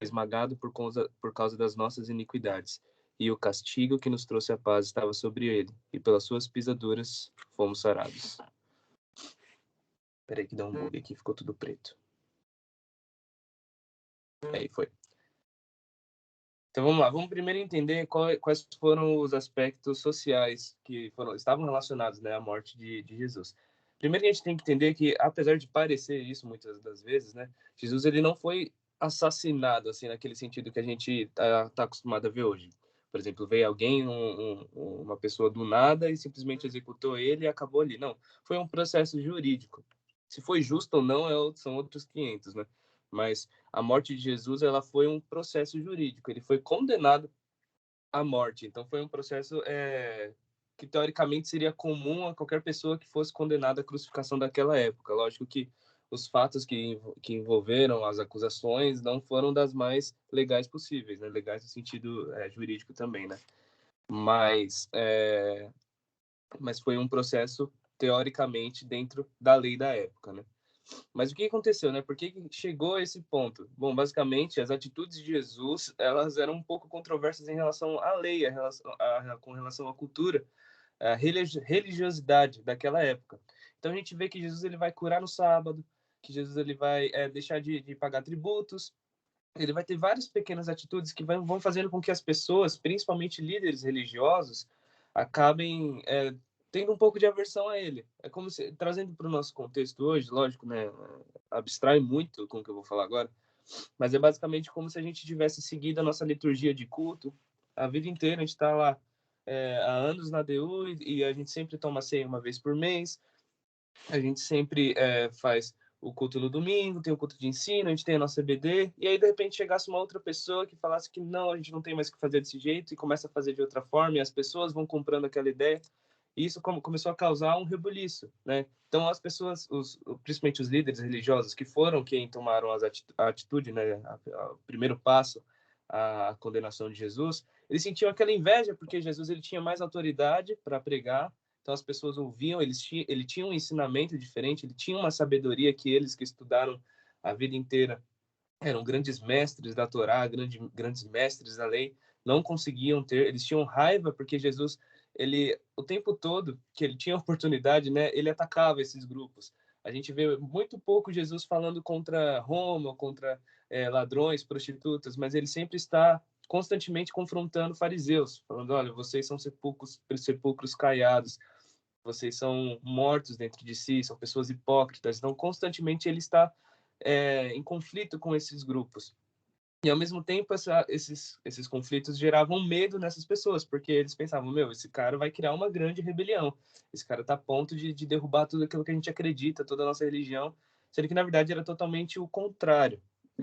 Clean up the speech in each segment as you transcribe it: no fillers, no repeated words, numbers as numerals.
esmagado por causa das nossas iniquidades. E o castigo que nos trouxe a paz estava sobre ele, e pelas suas pisaduras fomos sarados. Peraí que dá um bug aqui, ficou tudo preto. Aí foi. Então vamos lá, vamos primeiro entender quais foram os aspectos sociais que estavam relacionados, né, à morte de Jesus. Primeiro a gente tem que entender que, apesar de parecer isso muitas das vezes, né, Jesus ele não foi assassinado assim naquele sentido que a gente tá acostumado a ver hoje. Por exemplo, veio alguém, uma pessoa do nada e simplesmente executou ele e acabou ali. Não, foi um processo jurídico. Se foi justo ou não são outros 500, né? Mas a morte de Jesus ela foi um processo jurídico. Ele foi condenado à morte. Então foi um processo que teoricamente seria comum a qualquer pessoa que fosse condenada à crucificação daquela época. Lógico que os fatos que envolveram as acusações não foram das mais legais possíveis, né? Legais no sentido jurídico também, né? Mas foi um processo teoricamente dentro da lei da época, né? Mas o que aconteceu, né? Por que chegou a esse ponto? Bom, basicamente, as atitudes de Jesus, elas eram um pouco controversas em relação à lei, com relação à cultura, à religiosidade daquela época. Então a gente vê que Jesus ele vai curar no sábado, que Jesus ele vai deixar de pagar tributos, ele vai ter várias pequenas atitudes que vão fazendo com que as pessoas, principalmente líderes religiosos, acabem tendo um pouco de aversão a ele. É como se, trazendo para o nosso contexto hoje, lógico, né, abstrai muito com o que eu vou falar agora, mas é basicamente como se a gente tivesse seguido a nossa liturgia de culto a vida inteira. A gente está lá há anos na DU e a gente sempre toma ceia uma vez por mês, a gente sempre faz o culto no domingo, tem o culto de ensino, a gente tem a nossa EBD, e aí de repente chegasse uma outra pessoa que falasse que não, a gente não tem mais que fazer desse jeito, e começa a fazer de outra forma, e as pessoas vão comprando aquela ideia, e isso começou a causar um rebuliço, né? Então as pessoas, principalmente os líderes religiosos, que foram quem tomaram a atitude, né, o primeiro passo, a condenação de Jesus, eles sentiam aquela inveja, porque Jesus ele tinha mais autoridade para pregar, então as pessoas ouviam, ele tinha um ensinamento diferente, ele tinha uma sabedoria que eles que estudaram a vida inteira eram grandes mestres da Torá, grandes mestres da lei, não conseguiam ter, eles tinham raiva porque Jesus, ele o tempo todo que ele tinha oportunidade, né, ele atacava esses grupos. A gente vê muito pouco Jesus falando contra Roma, contra ladrões, prostitutas, mas ele sempre está constantemente confrontando fariseus, falando, olha, vocês são sepulcros caiados, vocês são mortos dentro de si, são pessoas hipócritas. Então, constantemente ele está em conflito com esses grupos. E, ao mesmo tempo, esses conflitos geravam medo nessas pessoas, porque eles pensavam, meu, esse cara vai criar uma grande rebelião. Esse cara está a ponto de derrubar tudo aquilo que a gente acredita, toda a nossa religião, sendo que, na verdade, era totalmente o contrário.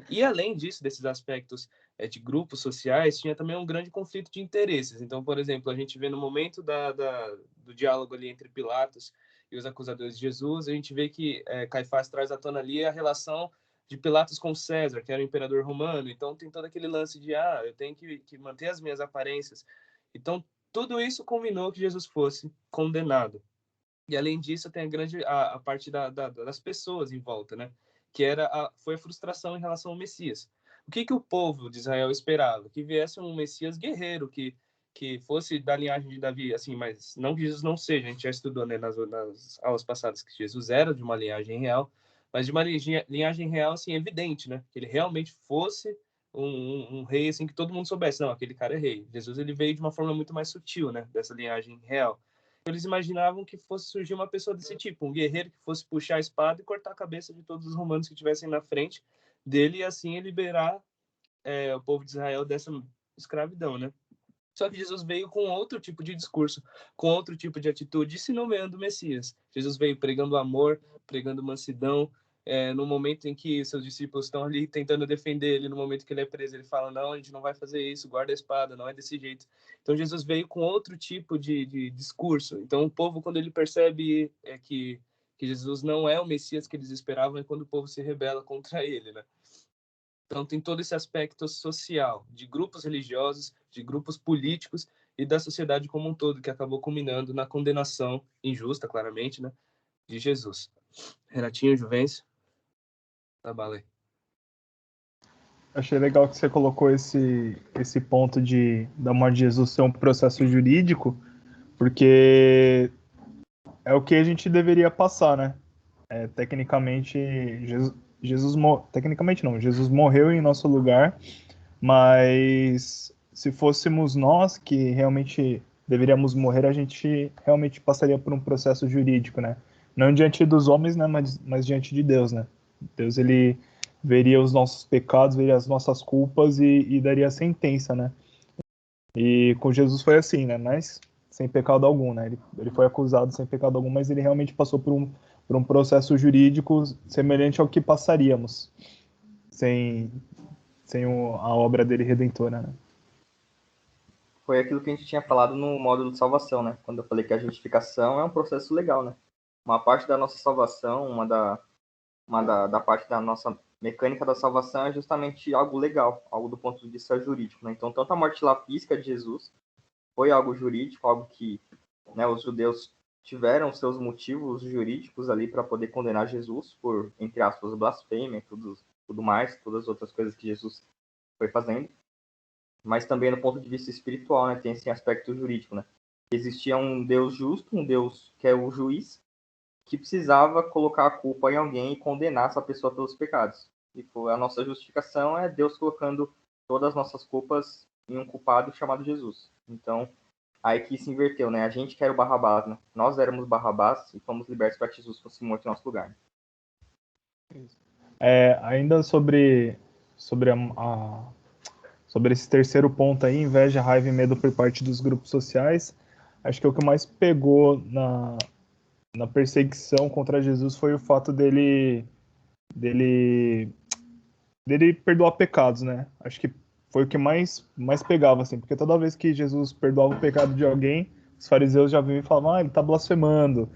E, além disso, desses aspectos de grupos sociais, tinha também um grande conflito de interesses. Então, por exemplo, a gente vê no momento do diálogo ali entre Pilatos e os acusadores de Jesus, a gente vê que Caifás traz à tona ali a relação de Pilatos com César, que era o imperador romano. Então, tem todo aquele lance de, eu tenho que manter as minhas aparências. Então, tudo isso combinou que Jesus fosse condenado. E além disso, tem a parte das pessoas em volta, né? Que foi a frustração em relação ao Messias. O que o povo de Israel esperava? Que viesse um Messias guerreiro, que fosse da linhagem de Davi, assim, mas não que Jesus não seja. A gente já estudou, né, nas aulas passadas que Jesus era de uma linhagem real, mas de uma linhagem real, assim, evidente, né? Que ele realmente fosse um rei, assim, que todo mundo soubesse. Não, aquele cara é rei. Jesus, ele veio de uma forma muito mais sutil, né? Dessa linhagem real. Eles imaginavam que fosse surgir uma pessoa desse tipo, um guerreiro que fosse puxar a espada e cortar a cabeça de todos os romanos que estivessem na frente dele e assim liberar o povo de Israel dessa escravidão, né? Só que Jesus veio com outro tipo de discurso, com outro tipo de atitude, e se nomeando Messias. Jesus veio pregando amor, pregando mansidão. No momento em que seus discípulos estão ali tentando defender ele, no momento que ele é preso, ele fala, não, a gente não vai fazer isso, guarda a espada, não é desse jeito. Então Jesus veio com outro tipo de discurso. Então o povo, quando ele percebe que Jesus não é o Messias que eles esperavam, é quando o povo se rebela contra ele, né? Então, tem todo esse aspecto social, de grupos religiosos, de grupos políticos e da sociedade como um todo, que acabou culminando na condenação injusta, claramente, né, de Jesus. Renatinho, Juvencio, tá bala aí. Achei legal que você colocou esse ponto da morte de Jesus ser um processo jurídico, porque é o que a gente deveria passar, né? Tecnicamente, tecnicamente não, Jesus morreu em nosso lugar, mas se fôssemos nós que realmente deveríamos morrer, a gente realmente passaria por um processo jurídico, né? Não diante dos homens, né, mas diante de Deus, né? Deus, ele veria os nossos pecados, veria as nossas culpas e daria a sentença, né? E com Jesus foi assim, né? Mas sem pecado algum, né? Ele foi acusado sem pecado algum, mas ele realmente passou por um processo jurídico semelhante ao que passaríamos sem, a obra dele redentora, né? Foi aquilo que a gente tinha falado no módulo de salvação, né? Quando eu falei que a justificação é um processo legal, né? Uma parte da nossa salvação, da parte da nossa mecânica da salvação é justamente algo legal, algo do ponto de vista jurídico, né? Então, tanto a morte lá física de Jesus foi algo jurídico, algo que, né, os judeus tiveram seus motivos jurídicos ali para poder condenar Jesus por, entre aspas, blasfêmia, tudo mais, todas as outras coisas que Jesus foi fazendo. Mas também no ponto de vista espiritual, né, tem esse aspecto jurídico, né? Existia um Deus justo, um Deus que é o juiz, que precisava colocar a culpa em alguém e condenar essa pessoa pelos pecados. E a nossa justificação é Deus colocando todas as nossas culpas em um culpado chamado Jesus. Então, aí que se inverteu, né? A gente que era o Barrabás, né? Nós éramos Barrabás e fomos libertos para que Jesus fosse morto em nosso lugar. Ainda sobre sobre esse terceiro ponto aí, inveja, raiva e medo por parte dos grupos sociais, acho que o que mais pegou na perseguição contra Jesus foi o fato dele, dele perdoar pecados, né? Acho que foi o que mais pegava, assim, porque toda vez que Jesus perdoava o pecado de alguém, os fariseus já vinham e falavam, ele tá blasfemando,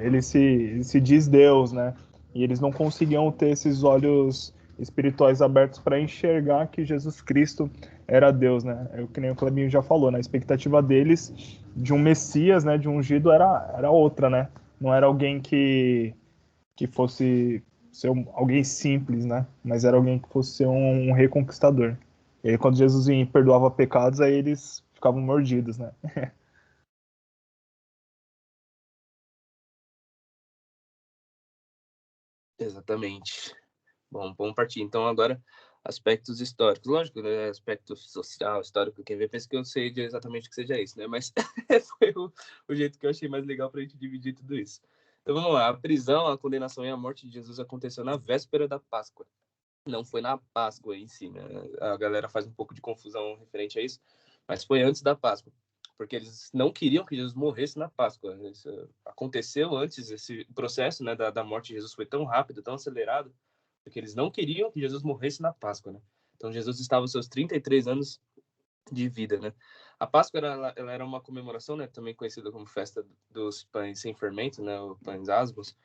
ele se diz Deus, né? E eles não conseguiam ter esses olhos espirituais abertos para enxergar que Jesus Cristo era Deus, né? É o que nem o Clebinho já falou, né? A expectativa deles de um Messias, né? De um ungido era outra, né? Não era alguém que fosse ser alguém simples, né? Mas era alguém que fosse ser um reconquistador. E aí, quando Jesus perdoava pecados, aí eles ficavam mordidos, né? Exatamente. Bom, vamos partir. Então, agora, aspectos históricos. Lógico, né? Aspecto social, histórico, quem vê pensa que eu sei de exatamente o que seja isso, né? Mas foi o jeito que eu achei mais legal para a gente dividir tudo isso. Então, vamos lá. A prisão, a condenação e a morte de Jesus aconteceu na véspera da Páscoa. Não foi na Páscoa em si, né? A galera faz um pouco de confusão referente a isso, mas foi antes da Páscoa. Porque eles não queriam que Jesus morresse na Páscoa. Isso aconteceu antes, esse processo, né, da morte de Jesus foi tão rápido, tão acelerado, porque eles não queriam que Jesus morresse na Páscoa, né? Então Jesus estava aos seus 33 anos de vida, né? A Páscoa ela era uma comemoração, né, também conhecida como festa dos pães sem fermento, né, os pães asmos.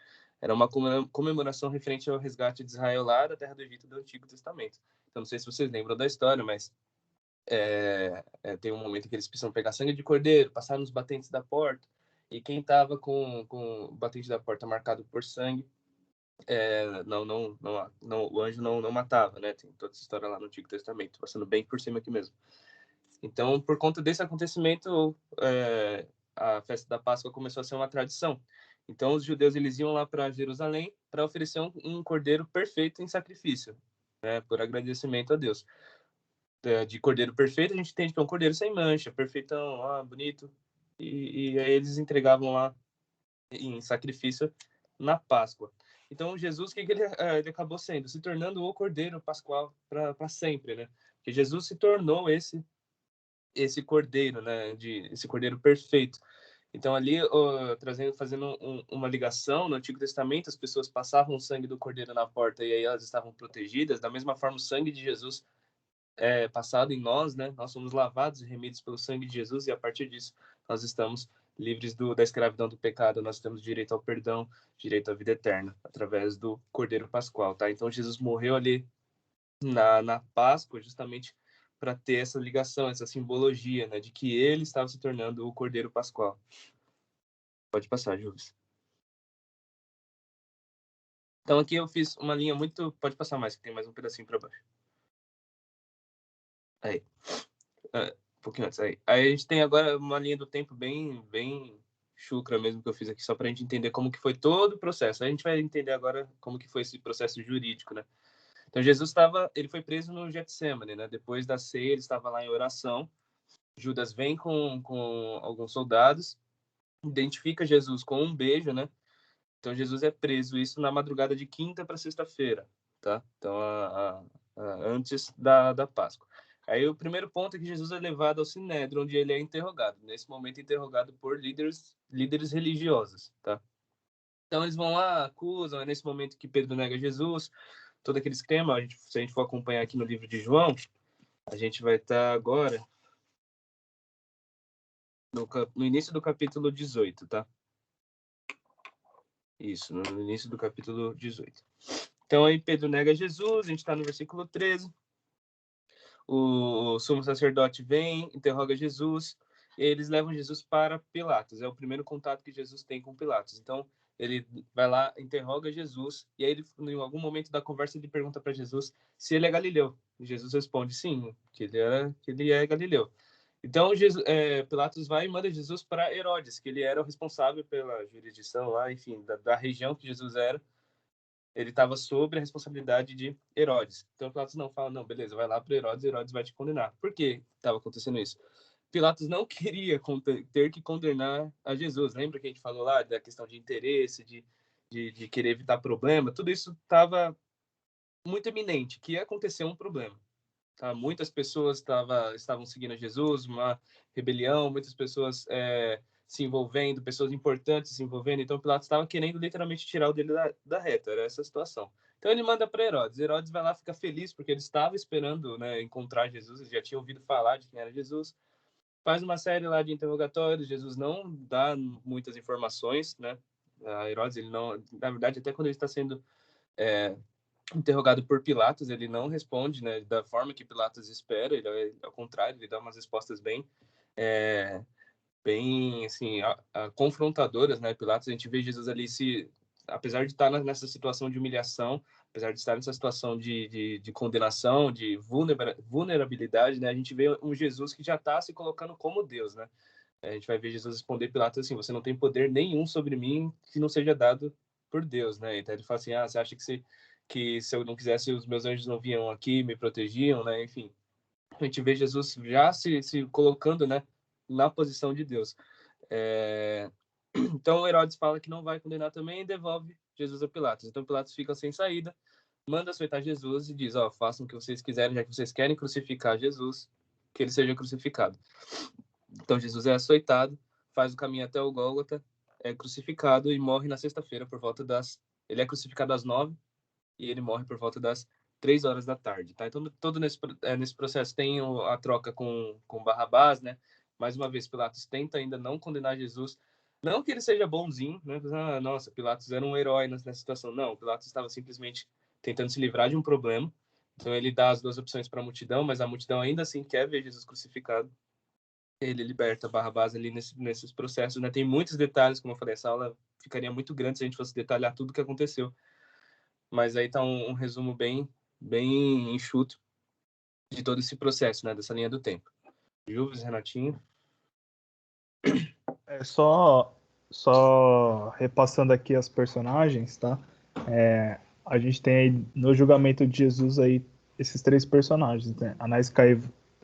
Era uma comemoração referente ao resgate de Israel lá da terra do Egito do Antigo Testamento. Então não sei se vocês lembram da história, mas tem um momento que eles precisam pegar sangue de cordeiro, passar nos batentes da porta, e quem estava com o batente da porta marcado por sangue, o anjo não matava, né? Tem toda essa história lá no Antigo Testamento, passando bem por cima aqui mesmo. Então, por conta desse acontecimento, a festa da Páscoa começou a ser uma tradição. Então, os judeus eles iam lá para Jerusalém para oferecer um cordeiro perfeito em sacrifício, né, por agradecimento a Deus. De cordeiro perfeito, a gente entende que é um cordeiro sem mancha, perfeitão, bonito. E aí eles entregavam lá em sacrifício na Páscoa. Então, Jesus, o que ele acabou sendo? Se tornando o cordeiro pascual para sempre, né? Porque Jesus se tornou esse cordeiro, né, esse cordeiro perfeito. Então ali, fazendo uma ligação no Antigo Testamento, as pessoas passavam o sangue do cordeiro na porta e aí elas estavam protegidas. Da mesma forma, o sangue de Jesus é passado em nós, né? Nós somos lavados e remidos pelo sangue de Jesus e a partir disso nós estamos livres da escravidão do pecado. Nós temos direito ao perdão, direito à vida eterna através do Cordeiro Pascual, tá? Então Jesus morreu ali na Páscoa justamente para ter essa ligação, essa simbologia, né, de que ele estava se tornando o Cordeiro Pascual. Pode passar, Júlio. Então aqui eu fiz uma linha muito... Pode passar mais, que tem mais um pedacinho para baixo. Aí. Um pouquinho antes. Aí a gente tem agora uma linha do tempo bem chucra mesmo que eu fiz aqui, só para a gente entender como que foi todo o processo. Aí a gente vai entender agora como que foi esse processo jurídico, né? Então Jesus ele foi preso no Getsemane, né? Depois da ceia, ele estava lá em oração. Judas vem com alguns soldados, identifica Jesus com um beijo, né? Então Jesus é preso, isso na madrugada de quinta para sexta-feira, tá? Então antes da Páscoa. Aí o primeiro ponto é que Jesus é levado ao Sinédrio, onde ele é interrogado. Nesse momento interrogado por líderes religiosos, tá? Então eles vão lá, acusam, é nesse momento que Pedro nega Jesus, todo aquele esquema. Se a gente for acompanhar aqui no livro de João, a gente vai estar agora no início do capítulo 18, tá? Isso, no início do capítulo 18. Então aí Pedro nega Jesus, a gente está no versículo 13. O sumo sacerdote vem, interroga Jesus, e eles levam Jesus para Pilatos. É o primeiro contato que Jesus tem com Pilatos. Então ele vai lá, interroga Jesus, e aí ele, em algum momento da conversa ele pergunta para Jesus se ele é galileu. E Jesus responde sim, que ele é galileu. Então Pilatos vai e manda Jesus para Herodes, que ele era o responsável pela jurisdição lá, enfim, da região que Jesus era. Ele estava sob a responsabilidade de Herodes. Então Pilatos não fala, não, beleza, vai lá para Herodes, Herodes vai te condenar. Por que estava acontecendo isso? Pilatos não queria ter que condenar a Jesus. Lembra que a gente falou lá da questão de interesse, de querer evitar problema? Tudo isso estava muito eminente, que ia acontecer um problema. Tá? Muitas pessoas estavam seguindo a Jesus, uma rebelião, muitas pessoas se envolvendo, pessoas importantes se envolvendo. Então Pilatos estava querendo literalmente tirar o dele da reta, era essa a situação. Então ele manda para Herodes. Herodes vai lá, fica feliz porque ele estava esperando, né, encontrar Jesus, ele já tinha ouvido falar de quem era Jesus. Faz uma série lá de interrogatórios, Jesus não dá muitas informações, né? A Herodes, ele não, na verdade, até quando ele está sendo interrogado por Pilatos, ele não responde, né, da forma que Pilatos espera, ele, ao contrário, ele dá umas respostas bem assim, confrontadoras, né? Pilatos, a gente vê Jesus ali apesar de estar nessa situação de humilhação, apesar de estar nessa situação de condenação, de vulnerabilidade, né? A gente vê um Jesus que já está se colocando como Deus, né? A gente vai ver Jesus responder Pilatos assim: você não tem poder nenhum sobre mim que não seja dado por Deus, né? Então ele fala assim: você acha que se eu não quisesse os meus anjos não vinham aqui, me protegiam, né? Enfim, a gente vê Jesus já se colocando, né, na posição de Deus. Então Herodes fala que não vai condenar também e devolve Jesus a Pilatos. Então Pilatos fica sem saída, manda açoitar Jesus e diz: façam o que vocês quiserem, já que vocês querem crucificar Jesus, que ele seja crucificado. Então Jesus é açoitado, faz o caminho até o Gólgota, é crucificado e morre na sexta-feira por volta ele é crucificado às 9 e ele morre por volta das 3 horas da tarde, tá? Então, todo nesse processo tem a troca com Barrabás, né? Mais uma vez, Pilatos tenta ainda não condenar Jesus. Não que ele seja bonzinho, né? Nossa, Pilatos era um herói nessa situação. Não, Pilatos estava simplesmente tentando se livrar de um problema. Então, ele dá as duas opções para a multidão, mas a multidão ainda assim quer ver Jesus crucificado. Ele liberta Barrabás ali nesses processos, né? Tem muitos detalhes, como eu falei, essa aula ficaria muito grande se a gente fosse detalhar tudo o que aconteceu. Mas aí tá um resumo bem enxuto de todo esse processo, né? Dessa linha do tempo. Juves, Renatinho. Só repassando aqui as personagens, tá? A gente tem aí no julgamento de Jesus aí esses três personagens, né?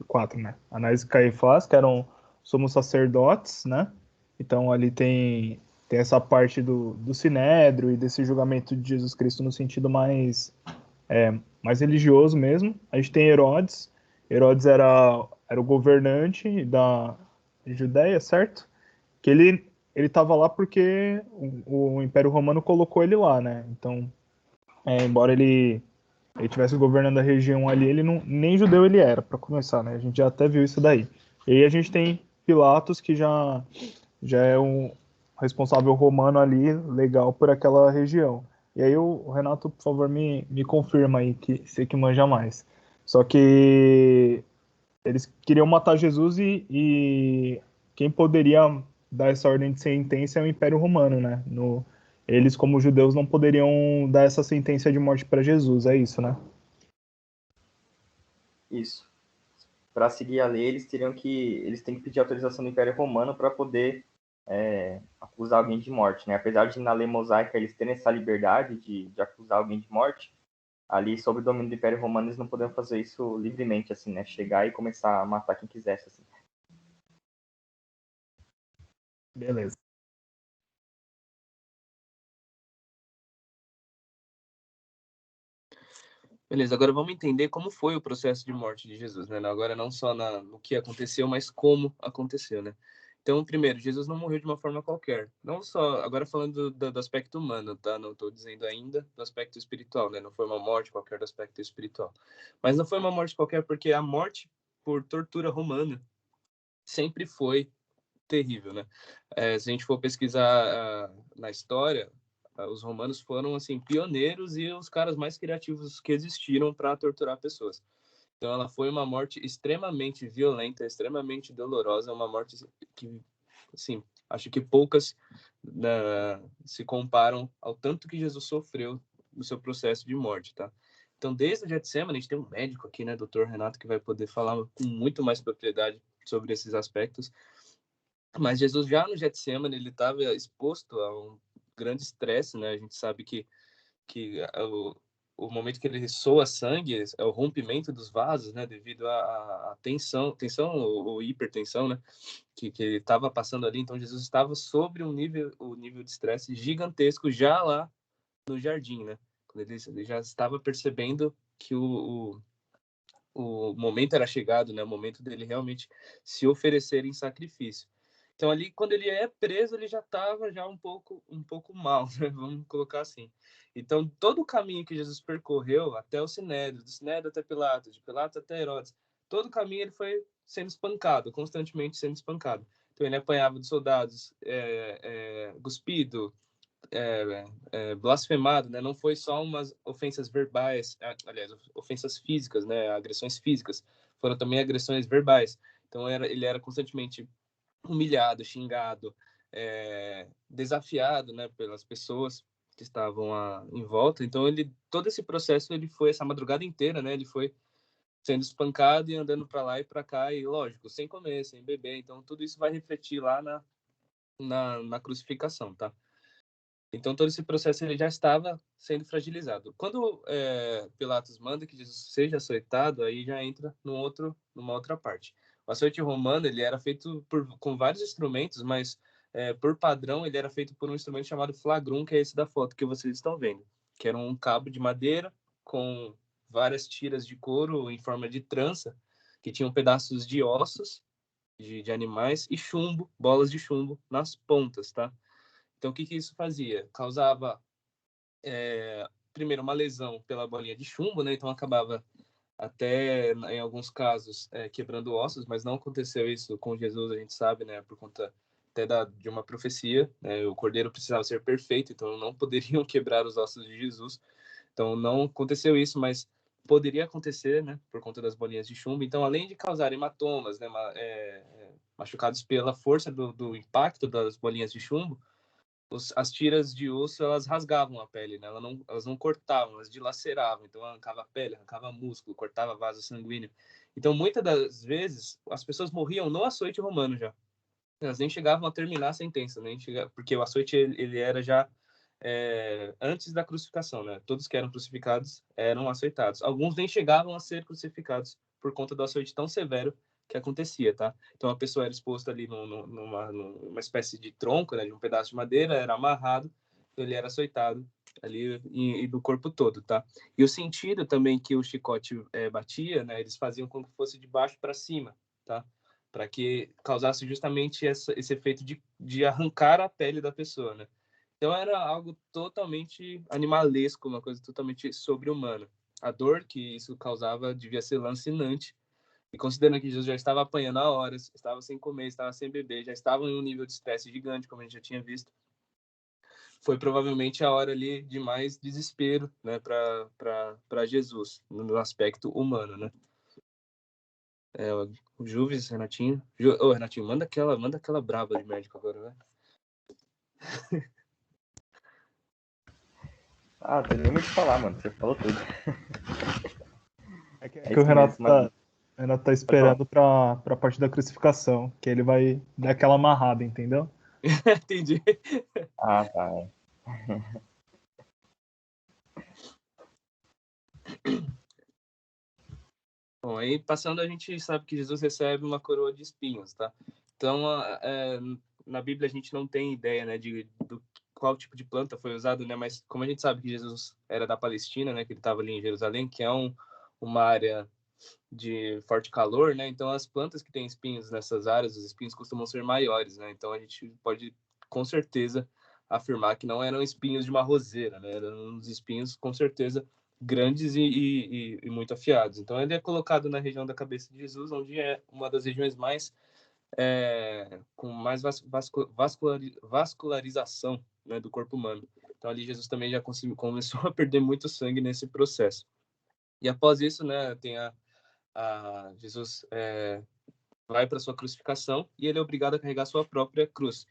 Quatro, né? Anás e Caifás, que eram somos sacerdotes, né? Então ali tem essa parte do Sinédrio e desse julgamento de Jesus Cristo no sentido mais religioso mesmo. A gente tem Herodes. Herodes era o governante da Judéia, certo? Que ele estava lá porque o Império Romano colocou ele lá, né? Então, embora ele tivesse governando a região ali, ele não, nem judeu ele era, para começar, né? A gente já até viu isso daí. E aí a gente tem Pilatos, que já é um responsável romano ali, legal, por aquela região. E aí o Renato, por favor, me confirma aí, que você que manja mais. Só que eles queriam matar Jesus e quem poderia dar essa ordem de sentença é o Império Romano, né? Eles, como judeus, não poderiam dar essa sentença de morte para Jesus, é isso, né? Isso. para seguir a lei, eles têm que pedir autorização do Império Romano para poder acusar alguém de morte, né? Apesar de na lei mosaica eles terem essa liberdade de acusar alguém de morte, ali sob o domínio do Império Romano eles não podiam fazer isso livremente, assim, né? Chegar e começar a matar quem quisesse, assim. Beleza. Beleza, agora vamos entender como foi o processo de morte de Jesus, né? Agora não só no que aconteceu, mas como aconteceu, né? Então, primeiro, Jesus não morreu de uma forma qualquer. Não só, agora falando do aspecto humano, tá? Não estou dizendo ainda do aspecto espiritual, né? Não foi uma morte qualquer do aspecto espiritual. Mas não foi uma morte qualquer porque a morte por tortura romana sempre foi terrível, né? Se a gente for pesquisar na história, os romanos foram assim pioneiros e os caras mais criativos que existiram para torturar pessoas. Então ela foi uma morte extremamente violenta, extremamente dolorosa, uma morte que, assim, acho que poucas se comparam ao tanto que Jesus sofreu no seu processo de morte, tá? Então, desde o Getsemane, a gente tem um médico aqui, né, Dr. Renato, que vai poder falar com muito mais propriedade sobre esses aspectos. Mas Jesus já no Getsemane, ele estava exposto a um grande estresse, né? A gente sabe que o momento que ele soa sangue é o rompimento dos vasos, né? Devido à tensão ou hipertensão, né? Que ele estava passando ali. Então, Jesus estava sobre o nível de estresse gigantesco já lá no jardim, né? Quando ele já estava percebendo que o momento era chegado, né? O momento dele realmente se oferecer em sacrifício. Então ali, quando ele é preso, ele já estava já um pouco mal, né? Vamos colocar assim. Então todo o caminho que Jesus percorreu até o Sinédrio, do Sinédrio até Pilatos, de Pilatos até Herodes, todo o caminho ele foi sendo espancado, constantemente sendo espancado. Então ele apanhava de soldados, cuspido, blasfemado, né? Não foi só umas ofensas verbais, aliás, ofensas físicas, né? Agressões físicas, foram também agressões verbais. Então ele era constantemente humilhado, xingado, desafiado, né? Pelas pessoas que estavam em volta. Então todo esse processo ele foi essa madrugada inteira, né? Ele foi sendo espancado e andando para lá e para cá e lógico, sem comer, sem beber. Então tudo isso vai refletir lá na crucificação, tá? Então, todo esse processo ele já estava sendo fragilizado. Quando Pilatos manda que Jesus seja açoitado, aí já entra numa outra parte. O açoite romano ele era feito com vários instrumentos, mas por padrão ele era feito por um instrumento chamado flagrum, que é esse da foto que vocês estão vendo, que era um cabo de madeira com várias tiras de couro em forma de trança, que tinham pedaços de ossos de animais e chumbo, bolas de chumbo nas pontas, tá? Então, o que isso fazia? Causava, primeiro, uma lesão pela bolinha de chumbo, né? Então, acabava até, em alguns casos, quebrando ossos, mas não aconteceu isso com Jesus, a gente sabe, né? Por conta até de uma profecia, né? O cordeiro precisava ser perfeito, então não poderiam quebrar os ossos de Jesus. Então, não aconteceu isso, mas poderia acontecer, né? Por conta das bolinhas de chumbo. Então, além de causar hematomas, né? Machucados pela força do impacto das bolinhas de chumbo, as tiras de osso elas rasgavam a pele, né? Elas não cortavam, elas dilaceravam. Então arrancava a pele, arrancava músculo, cortava vaso sanguíneo. Então muitas das vezes as pessoas morriam no açoite romano já. Elas nem chegavam a terminar a sentença, porque o açoite ele era já antes da crucificação, né? Todos que eram crucificados eram açoitados. Alguns nem chegavam a ser crucificados por conta do açoite tão severo que acontecia, tá? Então a pessoa era exposta ali numa espécie de tronco, né, de um pedaço de madeira, era amarrado, ele era açoitado ali e do corpo todo, tá? E o sentido também que o chicote batia, né, eles faziam como que fosse de baixo para cima, tá? Para que causasse justamente esse efeito de arrancar a pele da pessoa, né? Então era algo totalmente animalesco, uma coisa totalmente sobre-humana. A dor que isso causava devia ser lancinante. E considerando que Jesus já estava apanhando há horas, estava sem comer, estava sem beber, já estava em um nível de estresse gigante, como a gente já tinha visto, foi provavelmente a hora ali de mais desespero, né, para Jesus, no aspecto humano, né? O Juves, Renatinho. Renatinho, manda aquela braba de médico agora, né? Não tem nem muito o que falar, mano. Você falou tudo. É que É o isso Renato mesmo, tá, Ainda tá esperando pra parte da crucificação, que ele vai dar aquela amarrada, entendeu? Entendi. Ah, tá. Bom, aí passando, a gente sabe que Jesus recebe uma coroa de espinhos, tá? Então, na Bíblia a gente não tem ideia, né, do qual tipo de planta foi usado, né? Mas como a gente sabe que Jesus era da Palestina, né, que ele estava ali em Jerusalém, que é uma área de forte calor, né? Então, as plantas que têm espinhos nessas áreas, os espinhos costumam ser maiores, né? Então, a gente pode, com certeza, afirmar que não eram espinhos de uma roseira, né? Eram uns espinhos, com certeza, grandes e muito afiados. Então, ele é colocado na região da cabeça de Jesus, onde é uma das regiões mais com mais vascularização, né, do corpo humano. Então, ali Jesus também já começou a perder muito sangue nesse processo. E após isso, né, tem Jesus vai para sua crucificação e ele é obrigado a carregar sua própria cruz.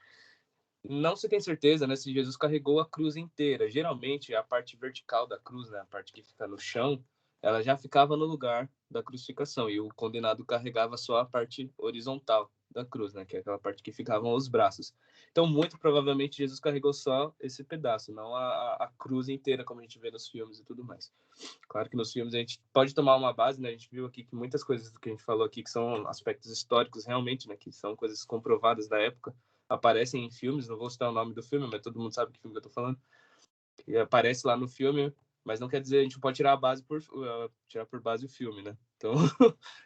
Não se tem certeza, né, se Jesus carregou a cruz inteira. Geralmente, a parte vertical da cruz, né, a parte que fica no chão, ela já ficava no lugar da crucificação e o condenado carregava só a parte horizontal da cruz, né, que é aquela parte que ficavam os braços. Então, muito provavelmente, Jesus carregou só esse pedaço, não a cruz inteira, como a gente vê nos filmes e tudo mais. Claro que nos filmes a gente pode tomar uma base, né? A gente viu aqui que muitas coisas do que a gente falou aqui, que são aspectos históricos realmente, né? Que são coisas comprovadas da época, aparecem em filmes. Não vou citar o nome do filme, mas todo mundo sabe que filme que eu tô falando. E aparece lá no filme, mas não quer dizer, a gente não pode tirar a base tirar por base o filme, né? Então,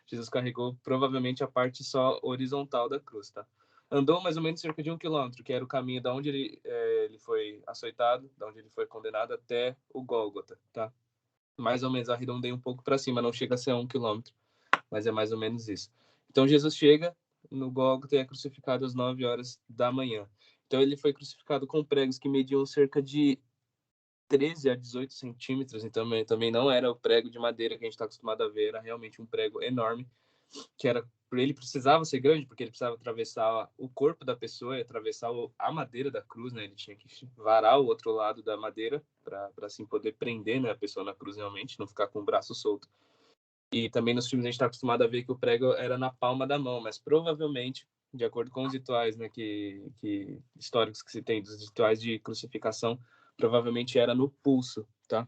Jesus carregou provavelmente a parte só horizontal da cruz, tá? Andou mais ou menos cerca de 1 quilômetro, que era o caminho da onde ele foi açoitado, da onde ele foi condenado até o Gólgota, tá? Mais ou menos, arredondei um pouco para cima, não chega a ser 1 quilômetro, mas é mais ou menos isso. Então Jesus chega no Gólgota e é crucificado às 9 horas da manhã. Então ele foi crucificado com pregos que mediam cerca de 13 a 18 centímetros, então também não era o prego de madeira que a gente está acostumado a ver, era realmente um prego enorme, que era ele precisava ser grande porque ele precisava atravessar o corpo da pessoa e atravessar a madeira da cruz, né? Ele tinha que varar o outro lado da madeira para assim poder prender, né, a pessoa na cruz realmente, não ficar com o braço solto. E também nos filmes a gente está acostumado a ver que o prego era na palma da mão, mas provavelmente, de acordo com os rituais, né, que históricos que se tem dos rituais de crucificação, provavelmente era no pulso, tá?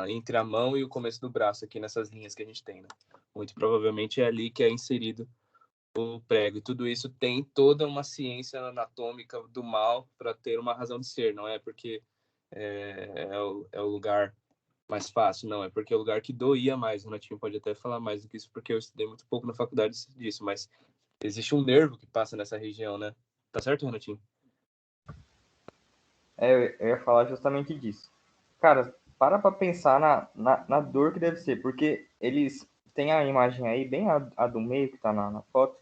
Entre a mão e o começo do braço aqui nessas linhas que a gente tem, né? Muito provavelmente é ali que é inserido o prego. E tudo isso tem toda uma ciência anatômica do mal para ter uma razão de ser. Não é porque é o lugar mais fácil, não. É porque é o lugar que doía mais. O Renatinho pode até falar mais do que isso, porque eu estudei muito pouco na faculdade disso. Mas existe um nervo que passa nessa região, né? Tá certo, Renatinho? Eu ia falar justamente disso. Cara, pra pensar na dor que deve ser, porque eles têm a imagem aí, bem a do meio que tá na foto,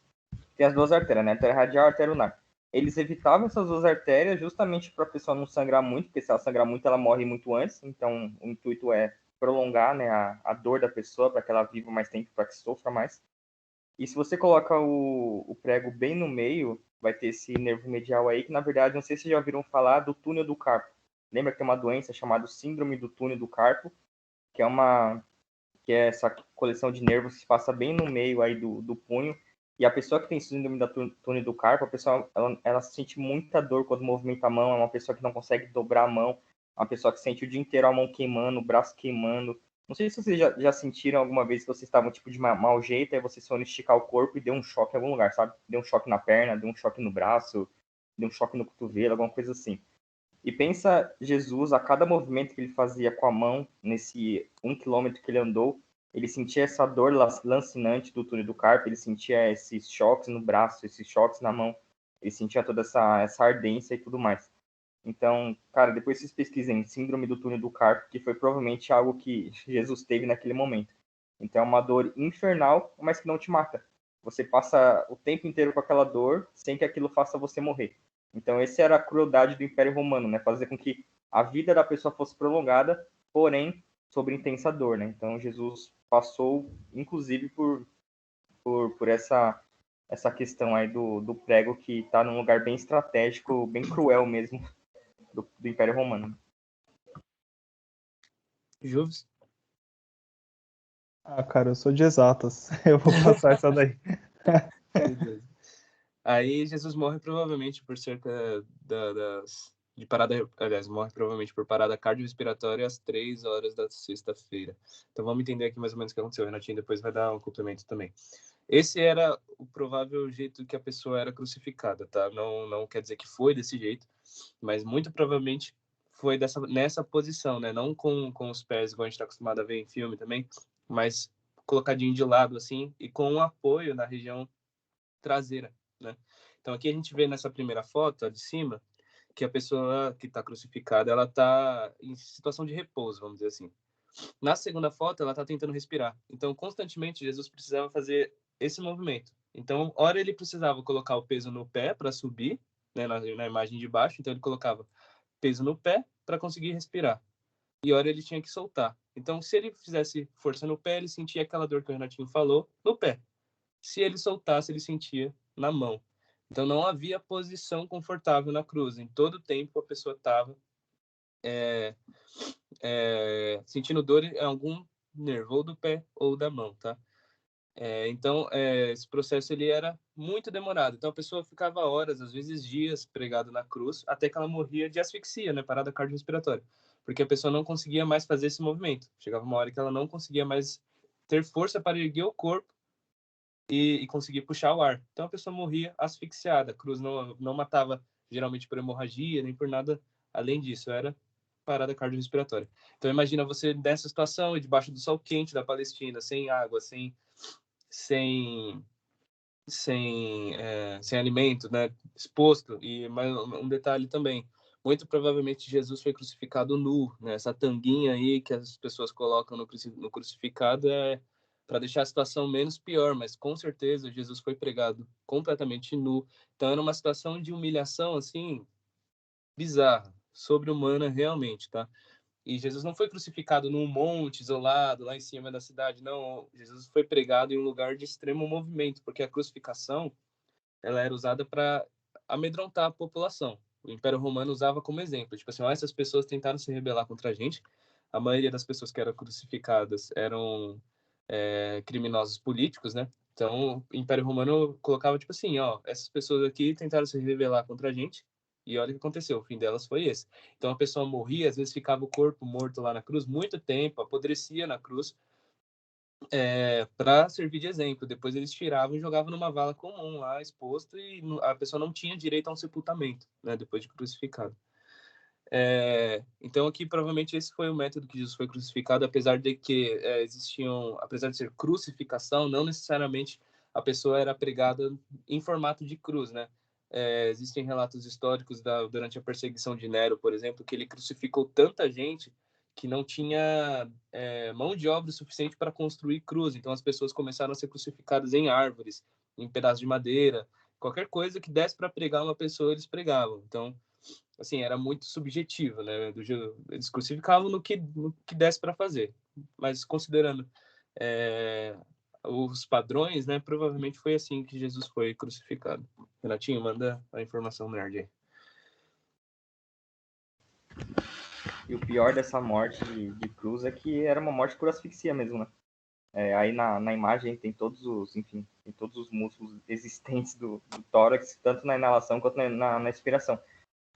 tem as duas artérias, né? Artéria radial e artéria lunar. Eles evitavam essas duas artérias justamente para a pessoa não sangrar muito, porque se ela sangrar muito, ela morre muito antes. Então, o intuito é prolongar, né, a dor da pessoa para que ela viva mais tempo, para que sofra mais. E se você coloca o prego bem no meio, vai ter esse nervo medial aí, que na verdade, não sei se vocês já ouviram falar do túnel do carpo. Lembra que tem uma doença chamada síndrome do túnel do carpo, que é essa coleção de nervos que se passa bem no meio aí do punho. E a pessoa que tem síndrome da túnel do carpo, a pessoa ela sente muita dor quando movimenta a mão, é uma pessoa que não consegue dobrar a mão, uma pessoa que sente o dia inteiro a mão queimando, o braço queimando. Não sei se vocês já sentiram alguma vez que vocês estavam tipo de mau jeito, aí vocês foram esticar o corpo e deu um choque em algum lugar, sabe? Deu um choque na perna, deu um choque no braço, deu um choque no cotovelo, alguma coisa assim. E pensa Jesus, a cada movimento que ele fazia com a mão, nesse 1 quilômetro que ele andou, ele sentia essa dor lancinante do túnel do carpo, ele sentia esses choques no braço, esses choques na mão, ele sentia toda essa ardência e tudo mais. Então, cara, depois vocês pesquisem síndrome do túnel do carpo, que foi provavelmente algo que Jesus teve naquele momento. Então, é uma dor infernal, mas que não te mata. Você passa o tempo inteiro com aquela dor, sem que aquilo faça você morrer. Então, essa era a crueldade do Império Romano, né? Fazer com que a vida da pessoa fosse prolongada, porém, sobre intensa dor, né? Então, Jesus passou, inclusive, por essa questão aí do prego, que está num lugar bem estratégico, bem cruel mesmo, do Império Romano. Juves? Ah, cara, eu sou de exatas. Eu vou passar essa daí. Beleza. Aí Jesus morre provavelmente por cerca de parada, aliás, morre provavelmente por parada cardiorrespiratória às 3 horas da sexta-feira. Então vamos entender aqui mais ou menos o que aconteceu. O Renatinho depois vai dar um complemento também. Esse era o provável jeito que a pessoa era crucificada, tá? Não quer dizer que foi desse jeito, mas muito provavelmente foi nessa posição, né? Não com os pés, igual a gente está acostumado a ver em filme também, mas colocadinho de lado assim e com um apoio na região traseira, né? Então aqui a gente vê nessa primeira foto, a de cima, que a pessoa que está crucificada, ela está em situação de repouso, vamos dizer assim. Na segunda foto, ela está tentando respirar. Então, constantemente, Jesus precisava fazer esse movimento. Então, hora ele precisava colocar o peso no pé para subir, né, na imagem de baixo. Então, ele colocava peso no pé para conseguir respirar. E hora ele tinha que soltar. Então, se ele fizesse força no pé, ele sentia aquela dor que o Renatinho falou no pé. Se ele soltasse, ele sentia na mão. Então, não havia posição confortável na cruz. Em todo o tempo, a pessoa estava sentindo dor em algum nervo, ou do pé ou da mão, tá? Então, esse processo ele era muito demorado. Então, a pessoa ficava horas, às vezes dias, pregada na cruz, até que ela morria de asfixia, né? Parada cardiorrespiratória. Porque a pessoa não conseguia mais fazer esse movimento. Chegava uma hora que ela não conseguia mais ter força para erguer o corpo e conseguir puxar o ar. Então, a pessoa morria asfixiada. A cruz não matava, geralmente, por hemorragia, nem por nada além disso. Era parada cardiorrespiratória. Então, imagina você nessa situação, debaixo do sol quente da Palestina, sem água, sem, sem alimento, né? Exposto. E mais um detalhe também, muito provavelmente Jesus foi crucificado nu, né? Essa tanguinha aí que as pessoas colocam no crucificado é para deixar a situação menos pior, mas com certeza Jesus foi pregado completamente nu. Então era uma situação de humilhação assim bizarra, sobre-humana realmente, tá? E Jesus não foi crucificado num monte isolado, lá em cima da cidade, não. Jesus foi pregado em um lugar de extremo movimento, porque a crucificação ela era usada para amedrontar a população. O Império Romano usava como exemplo, tipo assim, ó, essas pessoas tentaram se rebelar contra a gente. A maioria das pessoas que eram crucificadas eram criminosos políticos, né? Então, o Império Romano colocava tipo assim, ó, essas pessoas aqui tentaram se rebelar contra a gente. E olha o que aconteceu, o fim delas foi esse. Então a pessoa morria, às vezes ficava o corpo morto lá na cruz muito tempo, apodrecia na cruz, para servir de exemplo. Depois eles tiravam e jogavam numa vala comum lá, exposto, e a pessoa não tinha direito a um sepultamento, né, depois de crucificado. Então aqui provavelmente esse foi o método que Jesus foi crucificado, apesar de que apesar de ser crucificação, não necessariamente a pessoa era pregada em formato de cruz, né? Existem relatos históricos durante a perseguição de Nero, por exemplo, que ele crucificou tanta gente que não tinha mão de obra suficiente para construir cruz. Então as pessoas começaram a ser crucificadas em árvores, em pedaços de madeira, qualquer coisa que desse para pregar uma pessoa eles pregavam. Então assim, era muito subjetivo, né? Eles crucificavam no que desse para fazer. Mas considerando é, os padrões, né? Provavelmente foi assim que Jesus foi crucificado. Renatinho, manda a informação nerd aí. E o pior dessa morte de cruz é que era uma morte por asfixia mesmo, né? Aí na imagem tem todos os músculos existentes do tórax, tanto na inalação quanto na expiração.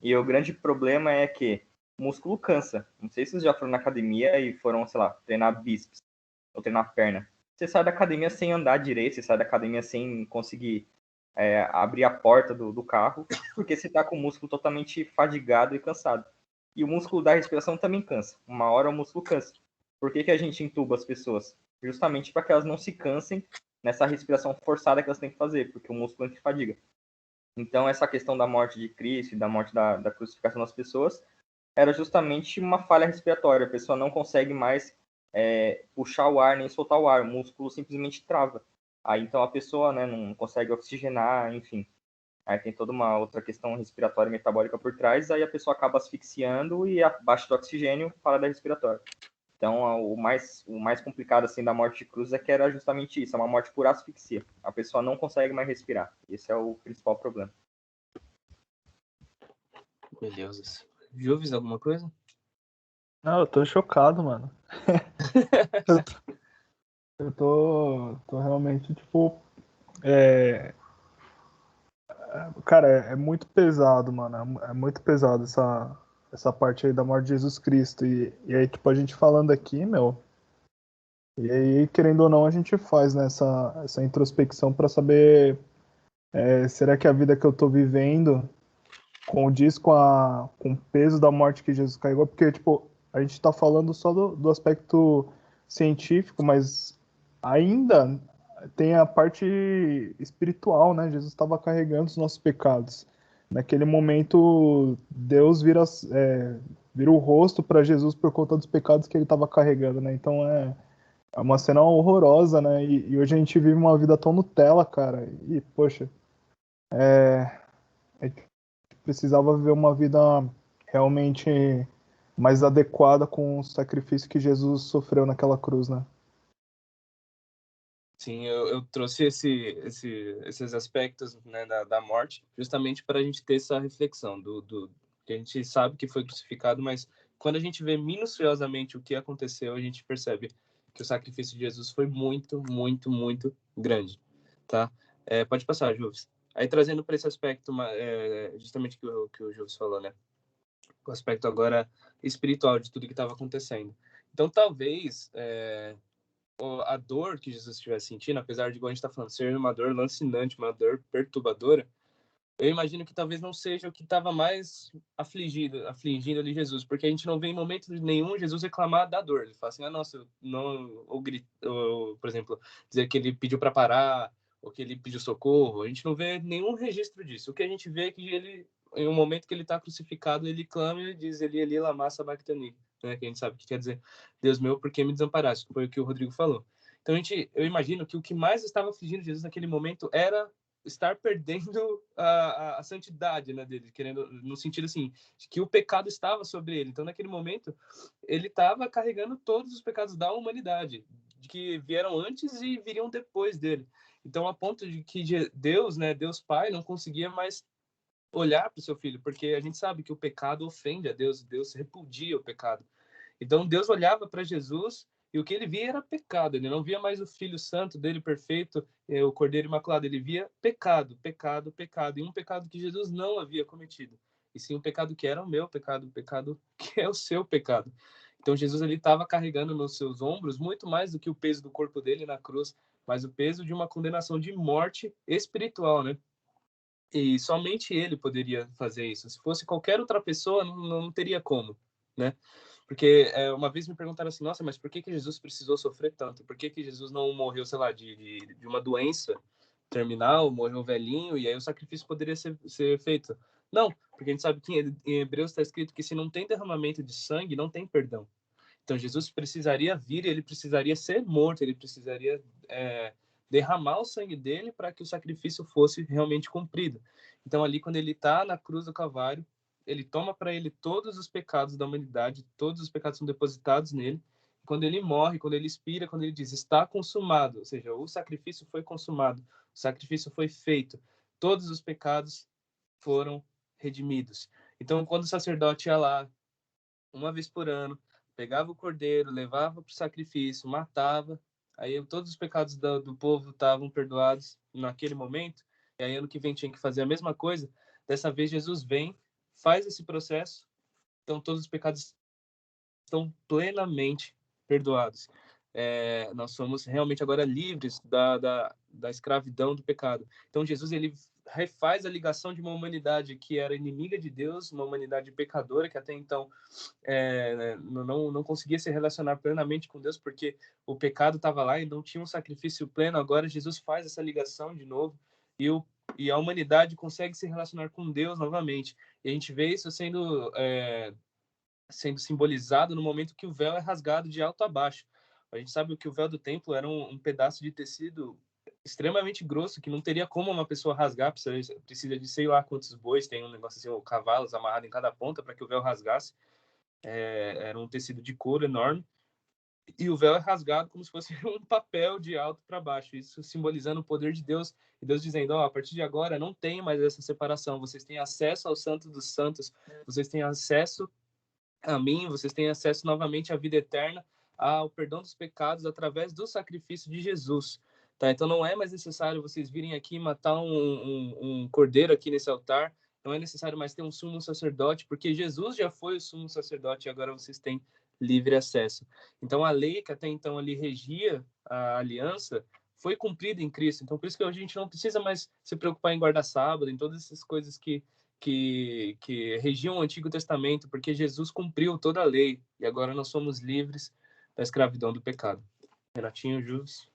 E o grande problema é que o músculo cansa. Não sei se vocês já foram na academia e foram, sei lá, treinar bíceps ou treinar perna. Você sai da academia sem andar direito, você sai da academia sem conseguir abrir a porta do carro, porque você está com o músculo totalmente fadigado e cansado. E o músculo da respiração também cansa. Uma hora o músculo cansa. Por que a gente entuba as pessoas? Justamente para que elas não se cansem nessa respiração forçada que elas têm que fazer, porque o músculo entra em fadiga. Então, essa questão da morte de Cristo e da morte da crucificação das pessoas era justamente uma falha respiratória. A pessoa não consegue mais puxar o ar nem soltar o ar. O músculo simplesmente trava. Aí, então, a pessoa, né, não consegue oxigenar, enfim. Aí tem toda uma outra questão respiratória e metabólica por trás. Aí a pessoa acaba asfixiando e abaixo do oxigênio, parada respiratória. Então, o mais complicado assim da morte de cruz é que era justamente isso, é uma morte por asfixia. A pessoa não consegue mais respirar. Esse é o principal problema. Meu Deus. Juves, alguma coisa? Não, eu tô chocado, mano. Eu tô realmente, tipo, é, cara, é muito pesado, mano. É muito pesado essa parte aí da morte de Jesus Cristo. E aí, tipo, a gente falando aqui, meu. E aí, querendo ou não, a gente faz, né, essa introspecção para saber, será que a vida que eu tô vivendo condiz com o peso da morte que Jesus carregou? Porque, tipo, a gente tá falando só do aspecto científico, mas ainda tem a parte espiritual, né? Jesus estava carregando os nossos pecados. Naquele momento, Deus vira o rosto para Jesus por conta dos pecados que ele estava carregando, né? Então é uma cena horrorosa, né? E hoje a gente vive uma vida tão Nutella, cara. E, poxa, a gente precisava viver uma vida realmente mais adequada com o sacrifício que Jesus sofreu naquela cruz, né? Sim, eu trouxe esses aspectos, né, da morte, justamente para a gente ter essa reflexão do que a gente sabe que foi crucificado, mas quando a gente vê minuciosamente o que aconteceu, a gente percebe que o sacrifício de Jesus foi muito, muito, muito grande, tá? Pode passar, Juves. Aí trazendo para esse aspecto, justamente que o Juves falou, né? O aspecto agora espiritual de tudo que estava acontecendo. Então, talvez a dor que Jesus estivesse sentindo, apesar de, igual a gente está falando, ser uma dor lancinante, uma dor perturbadora, eu imagino que talvez não seja o que estava mais afligindo ali Jesus, porque a gente não vê em momento nenhum Jesus reclamar da dor. Ele fala assim, nossa, eu não, ou, por exemplo, dizer que ele pediu para parar, ou que ele pediu socorro. A gente não vê nenhum registro disso. O que a gente vê é que ele, em um momento que ele está crucificado, ele clama e diz, Eli, lama sabachthani, né? Que a gente sabe o que quer dizer, Deus meu, por que me desamparaste? Foi o que o Rodrigo falou. Então, eu imagino que o que mais estava afligindo Jesus naquele momento era estar perdendo a santidade, né, dele, querendo, no sentido assim, de que o pecado estava sobre ele. Então, naquele momento, ele estava carregando todos os pecados da humanidade, de que vieram antes e viriam depois dele. Então, a ponto de que Deus, né, Deus Pai, não conseguia mais olhar para o seu filho, porque a gente sabe que o pecado ofende a Deus, Deus repudia o pecado. Então Deus olhava para Jesus e o que ele via era pecado. Ele não via mais o Filho Santo dele perfeito, o Cordeiro Imaculado. Ele via pecado, pecado, pecado. E um pecado que Jesus não havia cometido. E sim um pecado que era o meu pecado, o pecado que é o seu pecado. Então Jesus ele estava carregando nos seus ombros muito mais do que o peso do corpo dele na cruz, mas o peso de uma condenação de morte espiritual, né? E somente ele poderia fazer isso. Se fosse qualquer outra pessoa, não teria como, né? Porque uma vez me perguntaram assim, nossa, mas por que Jesus precisou sofrer tanto? Por que Jesus não morreu, sei lá, de uma doença terminal, morreu velhinho, e aí o sacrifício poderia ser feito? Não, porque a gente sabe que em Hebreus está escrito que se não tem derramamento de sangue, não tem perdão. Então Jesus precisaria vir, ele precisaria ser morto, ele precisaria derramar o sangue dele para que o sacrifício fosse realmente cumprido. Então ali quando ele está na cruz do Calvário, ele toma para ele todos os pecados da humanidade, todos os pecados são depositados nele. Quando ele morre, quando ele expira, quando ele diz está consumado, ou seja, o sacrifício foi consumado, o sacrifício foi feito, todos os pecados foram redimidos. Então quando o sacerdote ia lá uma vez por ano, pegava o cordeiro, levava para o sacrifício, matava, aí todos os pecados do povo estavam perdoados naquele momento, e aí ano que vem tinha que fazer a mesma coisa. Dessa vez Jesus vem, faz esse processo, então todos os pecados estão plenamente perdoados. Nós somos realmente agora livres da escravidão do pecado. Então Jesus ele refaz a ligação de uma humanidade que era inimiga de Deus, uma humanidade pecadora que até então não conseguia se relacionar plenamente com Deus porque o pecado estava lá e não tinha um sacrifício pleno. Agora Jesus faz essa ligação de novo e a humanidade consegue se relacionar com Deus novamente. E a gente vê isso sendo simbolizado no momento que o véu é rasgado de alto a baixo. A gente sabe que o véu do templo era um pedaço de tecido extremamente grosso, que não teria como uma pessoa rasgar, precisa de sei lá quantos bois, tem um negócio assim, ou cavalos amarrados em cada ponta para que o véu rasgasse. Era um tecido de couro enorme, e o véu é rasgado como se fosse um papel de alto para baixo, isso simbolizando o poder de Deus, e Deus dizendo, a partir de agora não tem mais essa separação, vocês têm acesso ao Santo dos Santos, vocês têm acesso a mim, vocês têm acesso novamente à vida eterna ao perdão dos pecados através do sacrifício de Jesus. Tá? Então não é mais necessário vocês virem aqui matar um cordeiro aqui nesse altar, não é necessário mais ter um sumo sacerdote, porque Jesus já foi o sumo sacerdote e agora vocês têm livre acesso. Então a lei que até então ali regia a aliança foi cumprida em Cristo. Então por isso que a gente não precisa mais se preocupar em guardar sábado, em todas essas coisas que regiam o Antigo Testamento, porque Jesus cumpriu toda a lei e agora nós somos livres da escravidão do pecado. Renatinho, Jus.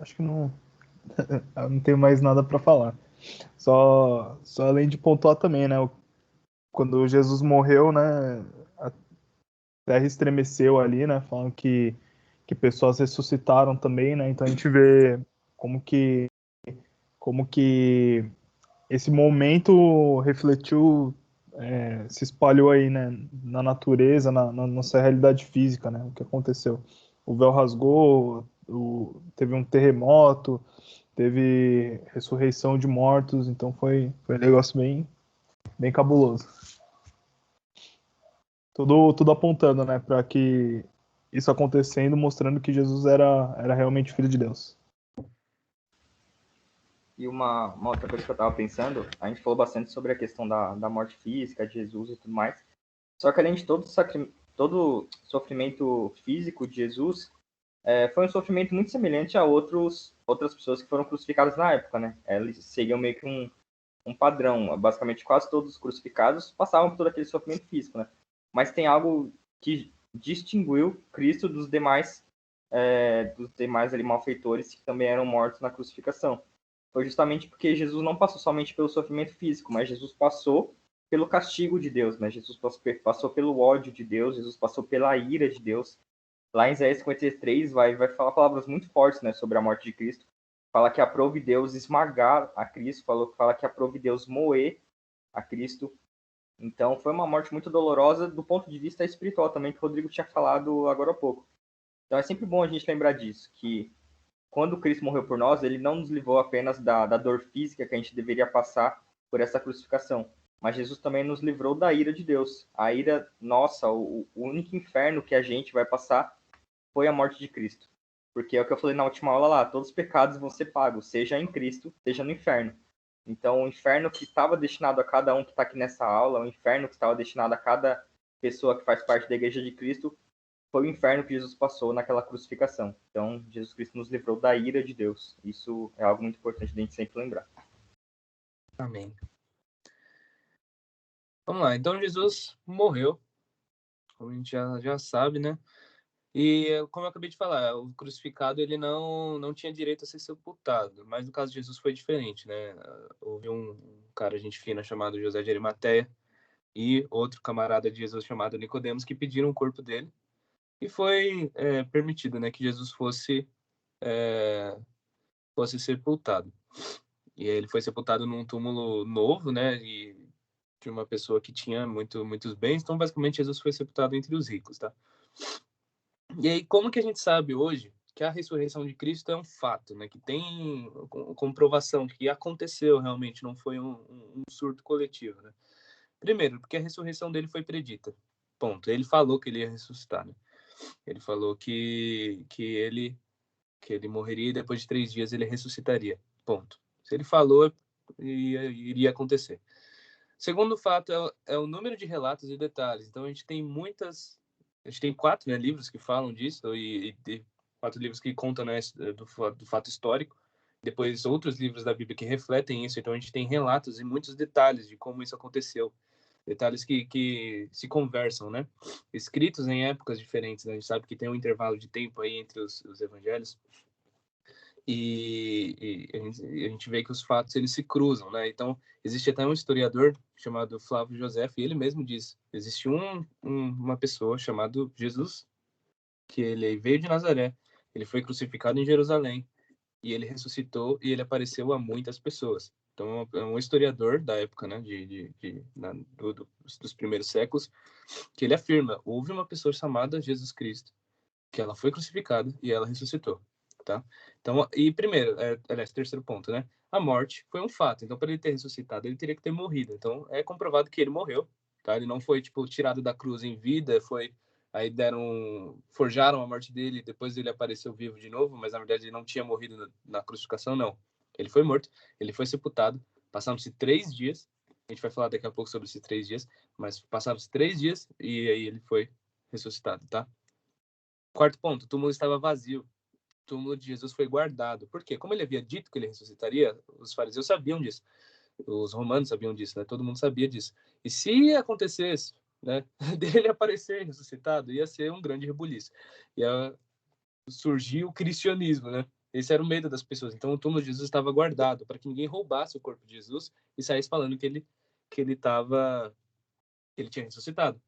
Acho que não, eu não tenho mais nada para falar. Só além de pontuar também, né? Quando Jesus morreu, né? A terra estremeceu ali, né? Falam que pessoas ressuscitaram também, né? Então a gente vê como que esse momento refletiu, se espalhou aí, né? Na natureza, na nossa realidade física, né? O que aconteceu? O véu rasgou, teve um terremoto, teve ressurreição de mortos, então foi um negócio bem cabuloso. Tudo apontando, né, para que isso acontecendo, mostrando que Jesus era realmente filho de Deus. E uma outra coisa que eu estava pensando, a gente falou bastante sobre a questão da morte física, de Jesus e tudo mais. Só que além de todo sofrimento físico de Jesus, foi um sofrimento muito semelhante a outras pessoas que foram crucificadas na época, né? Eles seguiam meio que um padrão. Basicamente, quase todos os crucificados passavam por todo aquele sofrimento físico, né? Mas tem algo que distinguiu Cristo dos demais ali, malfeitores que também eram mortos na crucificação. Foi justamente porque Jesus não passou somente pelo sofrimento físico, mas Jesus passou pelo castigo de Deus, né? Jesus passou pelo ódio de Deus, Jesus passou pela ira de Deus. Lá em Isaías 53 vai falar palavras muito fortes, né, sobre a morte de Cristo. Fala que aprove Deus esmagar a Cristo, fala que aprove Deus moer a Cristo. Então foi uma morte muito dolorosa do ponto de vista espiritual também, que o Rodrigo tinha falado agora há pouco. Então é sempre bom a gente lembrar disso, que quando Cristo morreu por nós, ele não nos livrou apenas da dor física que a gente deveria passar por essa crucificação, mas Jesus também nos livrou da ira de Deus. A ira nossa, o único inferno que a gente vai passar foi a morte de Cristo. Porque é o que eu falei na última aula lá, todos os pecados vão ser pagos, seja em Cristo, seja no inferno. Então, o inferno que estava destinado a cada um que está aqui nessa aula, o inferno que estava destinado a cada pessoa que faz parte da Igreja de Cristo, foi o inferno que Jesus passou naquela crucificação. Então, Jesus Cristo nos livrou da ira de Deus. Isso é algo muito importante de a gente sempre lembrar. Amém. Vamos lá, então Jesus morreu, como a gente já sabe, né? E como eu acabei de falar, o crucificado ele não tinha direito a ser sepultado, mas no caso de Jesus foi diferente, né? Houve um cara gente fina chamado José de Arimateia e outro camarada de Jesus chamado Nicodemos que pediram o corpo dele e foi permitido, né, que Jesus fosse sepultado. E ele foi sepultado num túmulo novo, né? E de uma pessoa que tinha muitos bens. Então, basicamente, Jesus foi sepultado entre os ricos, tá? E aí, como que a gente sabe hoje que a ressurreição de Cristo é um fato, né? Que tem comprovação que aconteceu realmente, não foi um surto coletivo, né? Primeiro, porque a ressurreição dele foi predita. Ponto. Ele falou que ele ia ressuscitar, né? Ele falou que ele morreria e depois de 3 dias ele ressuscitaria. Ponto. Se ele falou, iria acontecer. Segundo fato é o número de relatos e detalhes. Então a gente tem 4, né, livros que falam disso e 4 livros que contam, né, do fato histórico. Depois outros livros da Bíblia que refletem isso. Então a gente tem relatos e muitos detalhes de como isso aconteceu. Detalhes que se conversam, né? Escritos em épocas diferentes. Né? A gente sabe que tem um intervalo de tempo aí entre os evangelhos. E a gente vê que os fatos eles se cruzam, né? Então existe até um historiador chamado Flávio Josefo e ele mesmo diz: existe uma pessoa chamada Jesus que ele veio de Nazaré, ele foi crucificado em Jerusalém e ele ressuscitou e ele apareceu a muitas pessoas. Então é um historiador da época, né? Dos primeiros séculos que ele afirma: houve uma pessoa chamada Jesus Cristo que ela foi crucificada e ela ressuscitou. Tá? Então, e primeiro, aliás, terceiro ponto, né? a morte foi um fato. Então, para ele ter ressuscitado, ele teria que ter morrido. Então, é comprovado que ele morreu, tá? Ele não foi, tipo, tirado da cruz em vida, aí forjaram a morte dele, depois ele apareceu vivo de novo, mas na verdade ele não tinha morrido na crucificação, não. Ele foi morto, ele foi sepultado, passaram-se 3 dias, a gente vai falar daqui a pouco sobre esses 3 dias, mas passaram-se 3 dias e aí ele foi ressuscitado, tá? Quarto ponto, o túmulo estava vazio. O túmulo de Jesus foi guardado. Por quê? Como ele havia dito que ele ressuscitaria, os fariseus sabiam disso. Os romanos sabiam disso, né? Todo mundo sabia disso. E se acontecesse, né, dele aparecer ressuscitado, ia ser um grande rebuliço. Ia surgir o cristianismo, né? Esse era o medo das pessoas. Então o túmulo de Jesus estava guardado para que ninguém roubasse o corpo de Jesus e saísse falando que ele tinha ressuscitado.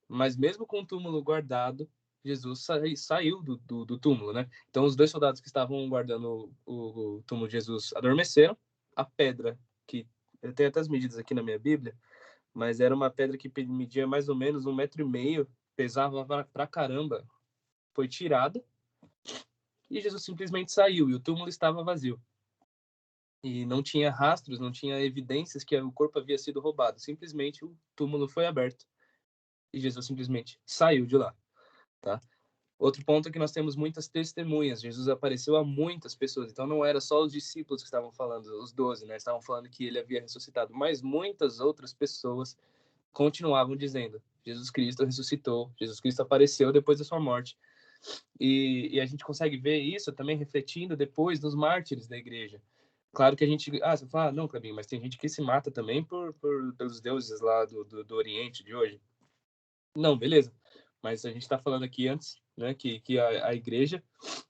Mas mesmo com o túmulo guardado, Jesus saiu do túmulo, né? Então os 2 soldados que estavam guardando o túmulo de Jesus adormeceram. A pedra, que eu tenho até as medidas aqui na minha Bíblia, mas era uma pedra que media mais ou menos 1,5 m, pesava pra caramba, foi tirada e Jesus simplesmente saiu e o túmulo estava vazio. E não tinha rastros, não tinha evidências que o corpo havia sido roubado. Simplesmente o túmulo foi aberto e Jesus simplesmente saiu de lá, tá? Outro ponto é que nós temos muitas testemunhas. Jesus apareceu a muitas pessoas. Então não era só os discípulos que estavam falando, os 12, né? Estavam falando que ele havia ressuscitado, mas muitas outras pessoas continuavam dizendo: Jesus Cristo ressuscitou, Jesus Cristo apareceu depois da sua morte. E a gente consegue ver isso também refletindo depois nos mártires da igreja. Claro que a gente... você fala, não, Clebinho, mas tem gente que se mata também pelos deuses lá do Oriente de hoje. Não, beleza. Mas a gente está falando aqui antes, né, que a igreja,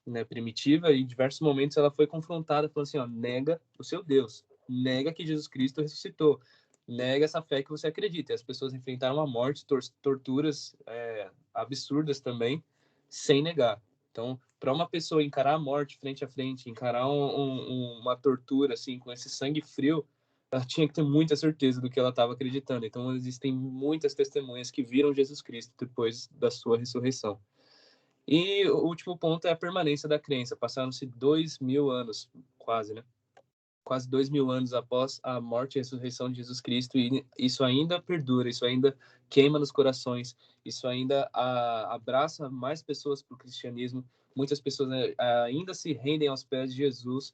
né, primitiva, em diversos momentos ela foi confrontada, falando assim, ó, nega o seu Deus, nega que Jesus Cristo ressuscitou, nega essa fé que você acredita. E as pessoas enfrentaram a morte, torturas absurdas também, sem negar. Então, para uma pessoa encarar a morte frente a frente, encarar uma tortura assim, com esse sangue frio, ela tinha que ter muita certeza do que ela estava acreditando. Então, existem muitas testemunhas que viram Jesus Cristo depois da sua ressurreição. E o último ponto é a permanência da crença. Passaram-se 2.000 anos, quase, né? Quase 2.000 anos após a morte e a ressurreição de Jesus Cristo, e isso ainda perdura, isso ainda queima nos corações, isso ainda abraça mais pessoas para o cristianismo. Muitas pessoas ainda se rendem aos pés de Jesus,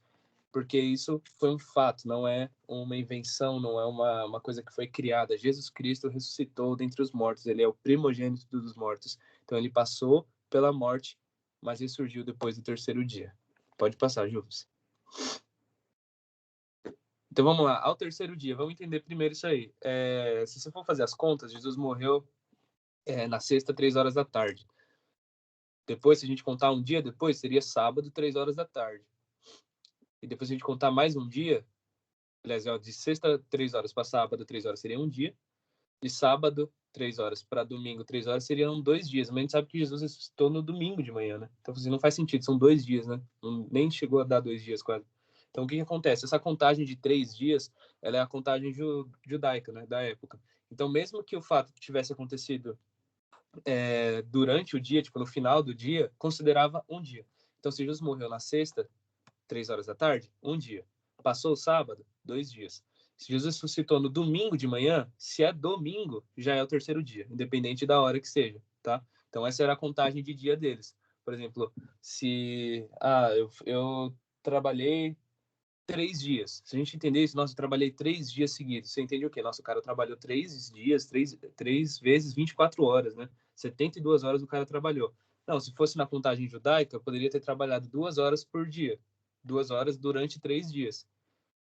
porque isso foi um fato, não é uma invenção, não é uma coisa que foi criada. Jesus Cristo ressuscitou dentre os mortos, ele é o primogênito dos mortos. Então ele passou pela morte, mas ressurgiu depois do 3º dia. Pode passar, Júlio. Então vamos lá, ao 3º dia, vamos entender primeiro isso aí. Se você for fazer as contas, Jesus morreu na sexta, 3 horas da tarde. Depois, se a gente contar um dia depois, seria sábado, 3 horas da tarde. E depois, se a gente contar mais um dia, aliás, de sexta, 3 horas para sábado, 3 horas seria um dia. De sábado, 3 horas para domingo, 3 horas seriam 2 dias. Mas a gente sabe que Jesus ressuscitou no domingo de manhã, né? Então, assim, não faz sentido, são 2 dias, né? Nem chegou a dar 2 dias quase. Então, o que acontece? Essa contagem de 3 dias, ela é a contagem judaica, né? Da época. Então, mesmo que o fato tivesse acontecido durante o dia, tipo, no final do dia, considerava um dia. Então, se Jesus morreu na sexta, 3 horas da tarde, um dia. Passou o sábado, 2 dias. Se Jesus ressuscitou no domingo de manhã, se é domingo, já é o 3º dia, independente da hora que seja, tá? Então essa era a contagem de dia deles. Por exemplo, se eu trabalhei 3 dias. Se a gente entender isso, nossa, eu trabalhei 3 dias seguidos. Você entende o quê? Nossa, o cara trabalhou 3 dias, 3 vezes 24 horas, né? 72 horas o cara trabalhou. Não, se fosse na contagem judaica, eu poderia ter trabalhado 2 horas por dia. 2 horas durante 3 dias.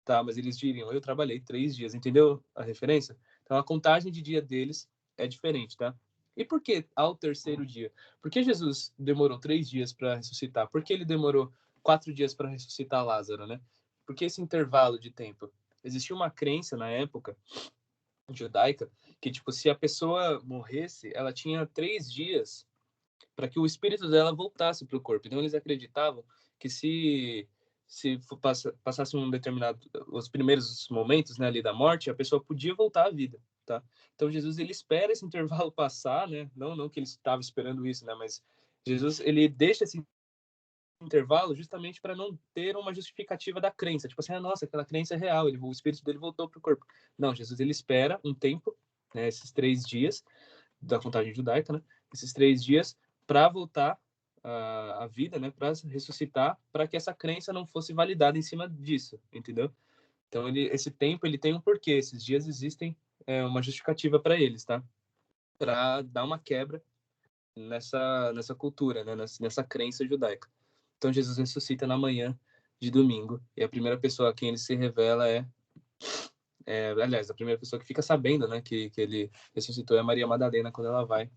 Tá, mas eles diriam, eu trabalhei 3 dias. Entendeu a referência? Então, a contagem de dia deles é diferente, tá? E por que ao 3º dia? Por que Jesus demorou 3 dias para ressuscitar? Por que ele demorou 4 dias para ressuscitar Lázaro, né? Por que esse intervalo de tempo? Existia uma crença na época judaica que, tipo, se a pessoa morresse, ela tinha 3 dias para que o espírito dela voltasse para o corpo. Então, eles acreditavam que se passasse um determinado... os primeiros momentos, né, ali da morte, a pessoa podia voltar à vida, tá? Então, Jesus, ele espera esse intervalo passar, né? Não que ele estava esperando isso, né? Mas Jesus, ele deixa esse intervalo justamente para não ter uma justificativa da crença. Tipo assim, nossa, aquela crença é real, o espírito dele voltou para o corpo. Não, Jesus, ele espera um tempo, né, esses 3 dias da contagem judaica, né, esses 3 dias para voltar à vida, né, para ressuscitar, para que essa crença não fosse validada em cima disso, entendeu? Então, esse tempo, ele tem um porquê. Esses dias existem uma justificativa para eles, tá? Para dar uma quebra nessa cultura, né? Nessa crença judaica. Então, Jesus ressuscita na manhã de domingo. E a primeira pessoa a quem ele se revela aliás, a primeira pessoa que fica sabendo, né, que ele ressuscitou é a Maria Madalena, quando ela vai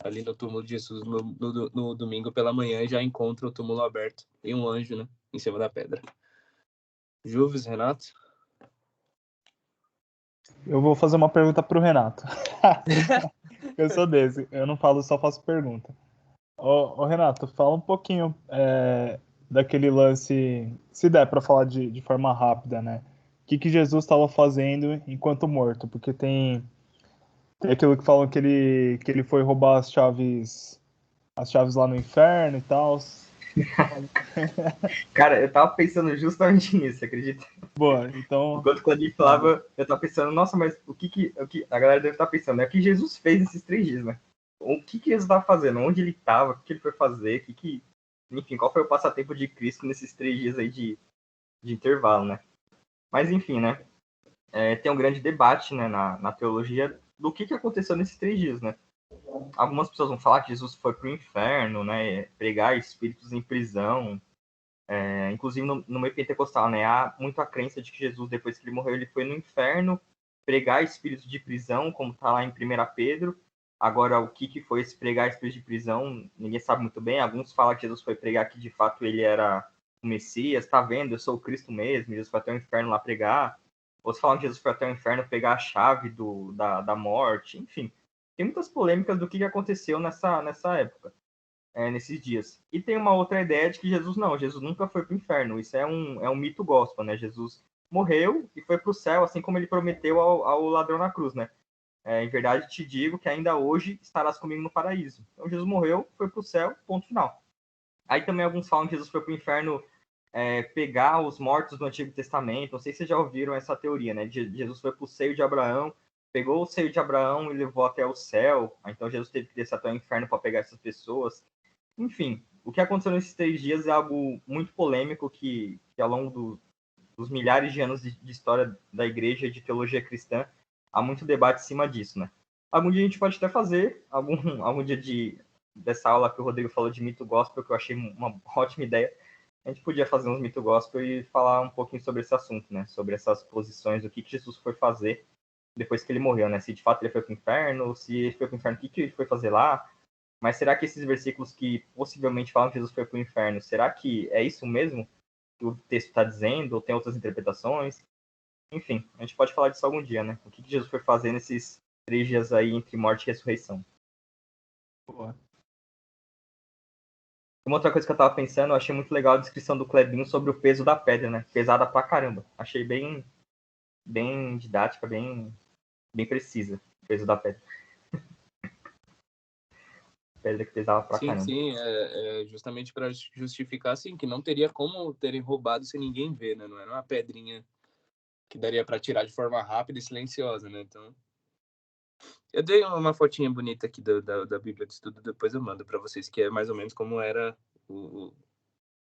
ali no túmulo de Jesus no domingo pela manhã e já encontra o túmulo aberto e um anjo, né, em cima da pedra. Juves, Renato? Eu vou fazer uma pergunta pro Renato. Eu sou desse, eu não falo, só faço pergunta. Ô Renato, fala um pouquinho daquele lance, se der para falar de forma rápida, né? O que Jesus estava fazendo enquanto morto? Porque tem aquilo que falam que ele foi roubar as chaves lá no inferno e tal. Cara, eu tava pensando justamente nisso, acredita? Boa, então. Enquanto o Claudinho falava, eu tava pensando, nossa, mas o que a galera deve estar pensando, né? O que Jesus fez nesses 3 dias, né? O que Jesus estava fazendo? Onde ele estava? O que ele foi fazer? Enfim, qual foi o passatempo de Cristo nesses 3 dias aí de intervalo, né? Mas enfim, né? Tem um grande debate, né, na teologia do que aconteceu nesses 3 dias, né? Algumas pessoas vão falar que Jesus foi pro inferno, né? Pregar espíritos em prisão. Inclusive no meio pentecostal, né? Há muito a crença de que Jesus, depois que ele morreu, ele foi no inferno pregar espíritos de prisão, como está lá em 1 Pedro. Agora, o que foi esse pregar espíritos de prisão, ninguém sabe muito bem. Alguns falam que Jesus foi pregar que, de fato, ele era o Messias. Tá vendo? Eu sou o Cristo mesmo. Jesus foi até o inferno lá pregar. Outros falam que Jesus foi até o inferno pegar a chave da morte. Enfim, tem muitas polêmicas do que aconteceu nessa época. Nesses dias. E tem uma outra ideia de que Jesus nunca foi para o inferno. Isso é um mito gospel, né? Jesus morreu e foi para o céu, assim como ele prometeu ao ladrão na cruz, né? Em verdade te digo que ainda hoje estarás comigo no paraíso. Então Jesus morreu, foi para o céu, ponto final. Aí também alguns falam que Jesus foi para o inferno pegar os mortos do Antigo Testamento. Não sei se vocês já ouviram essa teoria, né? Jesus foi para o seio de Abraão, pegou o seio de Abraão e levou até o céu. Então Jesus teve que descer até o inferno para pegar essas pessoas. Enfim, o que aconteceu nesses 3 dias é algo muito polêmico que ao longo dos milhares de anos de história da igreja e de teologia cristã, há muito debate em cima disso, né? Algum dia a gente pode até fazer, algum dia dessa aula que o Rodrigo falou de mito gospel, que eu achei uma ótima ideia, a gente podia fazer uns mito gospel e falar um pouquinho sobre esse assunto, né? Sobre essas posições, o que Jesus foi fazer depois que ele morreu, né? Se de fato ele foi para o inferno, se ele foi para o inferno, o que ele foi fazer lá? Mas será que esses versículos que possivelmente falam que Jesus foi para o inferno, será que é isso mesmo que o texto está dizendo? Ou tem outras interpretações? Enfim, a gente pode falar disso algum dia, né? O que Jesus foi fazer nesses 3 dias aí entre morte e ressurreição. Boa. Uma outra coisa que eu tava pensando, eu achei muito legal a descrição do Clebinho sobre o peso da pedra, né? Pesada pra caramba. Achei bem didática, bem precisa o peso da pedra. Pedra que pesava pra caramba. Sim, justamente para justificar, assim, que não teria como terem roubado sem ninguém ver, né? Não era uma pedrinha que daria para tirar de forma rápida e silenciosa, né? Então, eu dei uma fotinha bonita aqui da Bíblia de Estudo, depois eu mando para vocês, que é mais ou menos como era o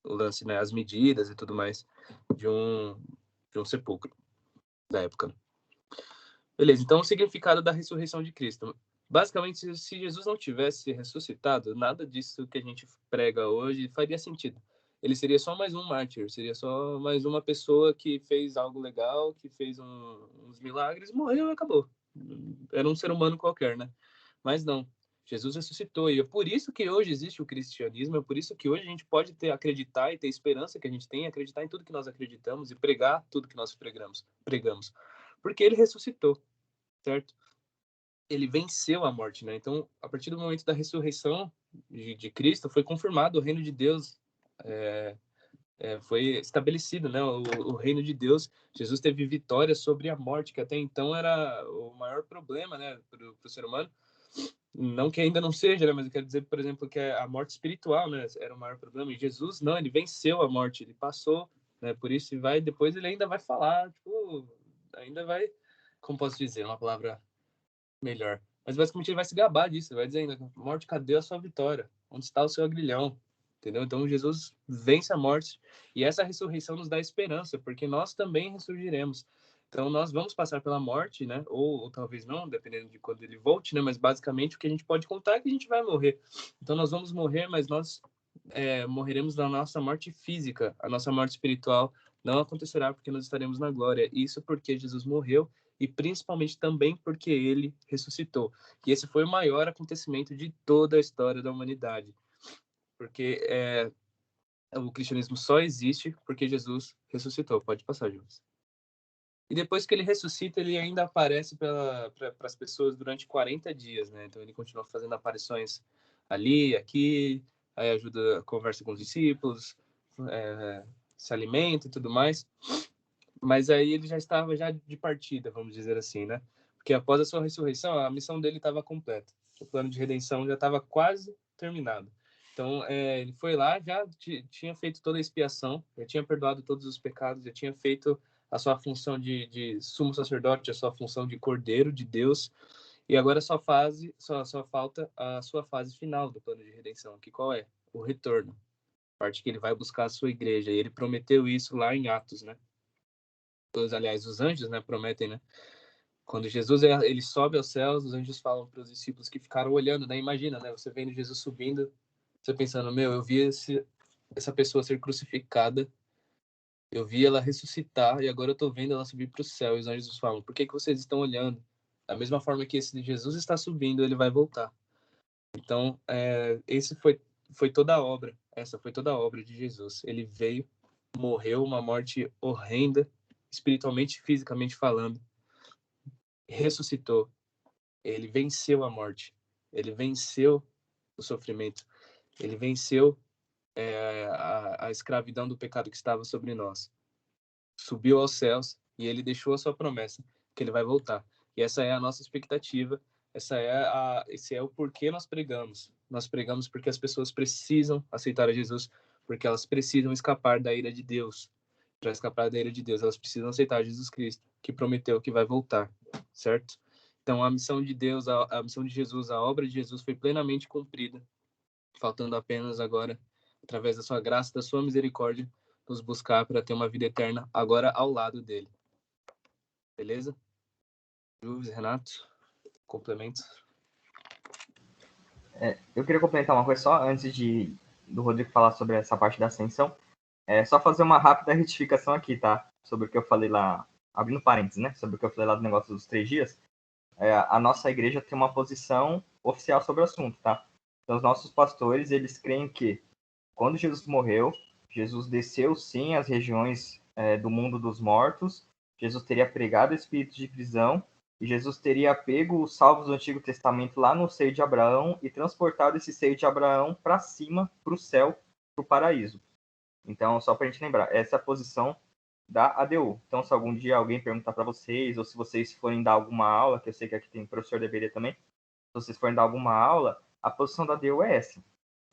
lance, né? As medidas e tudo mais de um sepulcro da época. Beleza, então o significado da ressurreição de Cristo. Basicamente, se Jesus não tivesse ressuscitado, nada disso que a gente prega hoje faria sentido. Ele seria só mais um mártir, seria só mais uma pessoa que fez algo legal, que fez uns milagres, morreu e acabou. Era um ser humano qualquer, né? Mas não. Jesus ressuscitou e é por isso que hoje existe o cristianismo, é por isso que hoje a gente pode acreditar e ter esperança que a gente tem, acreditar em tudo que nós acreditamos e pregar tudo que nós pregamos. Porque ele ressuscitou, certo? Ele venceu a morte, né? Então, a partir do momento da ressurreição de Cristo, foi confirmado o reino de Deus, foi estabelecido, né? O reino de Deus. Jesus teve vitória sobre a morte, que até então era o maior problema, né, para o ser humano. Não que ainda não seja, né? Mas eu quero dizer, por exemplo, que a morte espiritual, né, era o maior problema. E Jesus, não, ele venceu a morte, ele passou, né? Por isso, depois ele ainda vai falar, tipo, ainda vai, como posso dizer, uma palavra melhor. Mas basicamente ele vai se gabar disso, ele vai dizendo, morte, cadê a sua vitória? Onde está o seu agrilhão? Entendeu? Então Jesus vence a morte e essa ressurreição nos dá esperança, porque nós também ressurgiremos. Então nós vamos passar pela morte, né? Ou talvez não, dependendo de quando ele volte, né? Mas basicamente o que a gente pode contar é que a gente vai morrer. Então nós vamos morrer, mas nós morreremos da nossa morte física. A nossa morte espiritual não acontecerá porque nós estaremos na glória. Isso porque Jesus morreu e principalmente também porque ele ressuscitou. E esse foi o maior acontecimento de toda a história da humanidade. Porque o cristianismo só existe porque Jesus ressuscitou. Pode passar, Jonas. E depois que ele ressuscita, ele ainda aparece para as pessoas durante 40 dias, né? Então ele continua fazendo aparições ali, aqui, aí ajuda, conversa com os discípulos, se alimenta e tudo mais. Mas aí ele já estava já de partida, vamos dizer assim, né? Porque após a sua ressurreição, a missão dele estava completa. O plano de redenção já estava quase terminado. Então, ele foi lá, já tinha feito toda a expiação, já tinha perdoado todos os pecados, já tinha feito a sua função de sumo sacerdote, a sua função de cordeiro de Deus, e agora só falta a sua fase final do plano de redenção, que qual é? O retorno. A parte que ele vai buscar a sua igreja, e ele prometeu isso lá em Atos, né? Aliás, os anjos, né, prometem, né? Quando Jesus ele sobe aos céus, os anjos falam para os discípulos que ficaram olhando, né? Imagina, né? Você vendo Jesus subindo, você pensando, meu, eu vi essa pessoa ser crucificada, eu vi ela ressuscitar e agora eu tô vendo ela subir para o céu. E os anjos falam, por que vocês estão olhando? Da mesma forma que esse Jesus está subindo, ele vai voltar. Então, esse foi toda a obra. Essa foi toda a obra de Jesus. Ele veio, morreu uma morte horrenda, espiritualmente e fisicamente falando, ressuscitou, ele venceu a morte, ele venceu o sofrimento, ele venceu a escravidão do pecado que estava sobre nós, subiu aos céus e ele deixou a sua promessa que ele vai voltar. E essa é a nossa expectativa, esse é o porquê nós pregamos. Nós pregamos porque as pessoas precisam aceitar a Jesus, porque elas precisam escapar da ira de Deus. Para escapar da ira de Deus, elas precisam aceitar Jesus Cristo, que prometeu que vai voltar, certo? Então, a missão de Deus, a missão de Jesus, a obra de Jesus foi plenamente cumprida, faltando apenas agora, através da sua graça, da sua misericórdia, nos buscar para ter uma vida eterna agora ao lado dele. Beleza? Juves, Renato, complementos? Eu queria complementar uma coisa só antes do Rodrigo falar sobre essa parte da ascensão. Só fazer uma rápida retificação aqui, tá? Sobre o que eu falei lá, abrindo parênteses, né? Sobre o que eu falei lá do negócio dos 3 dias. A nossa igreja tem uma posição oficial sobre o assunto, tá? Então, os nossos pastores, eles creem que quando Jesus morreu, Jesus desceu sim às regiões do mundo dos mortos, Jesus teria pregado espíritos de prisão, e Jesus teria pego os salvos do Antigo Testamento lá no seio de Abraão e transportado esse seio de Abraão para cima, para o céu, para o paraíso. Então, só para a gente lembrar, essa é a posição da ADU. Então, se algum dia alguém perguntar para vocês, ou se vocês forem dar alguma aula, que eu sei que aqui tem o professor Deveria também, se vocês forem dar alguma aula, a posição da ADU é essa,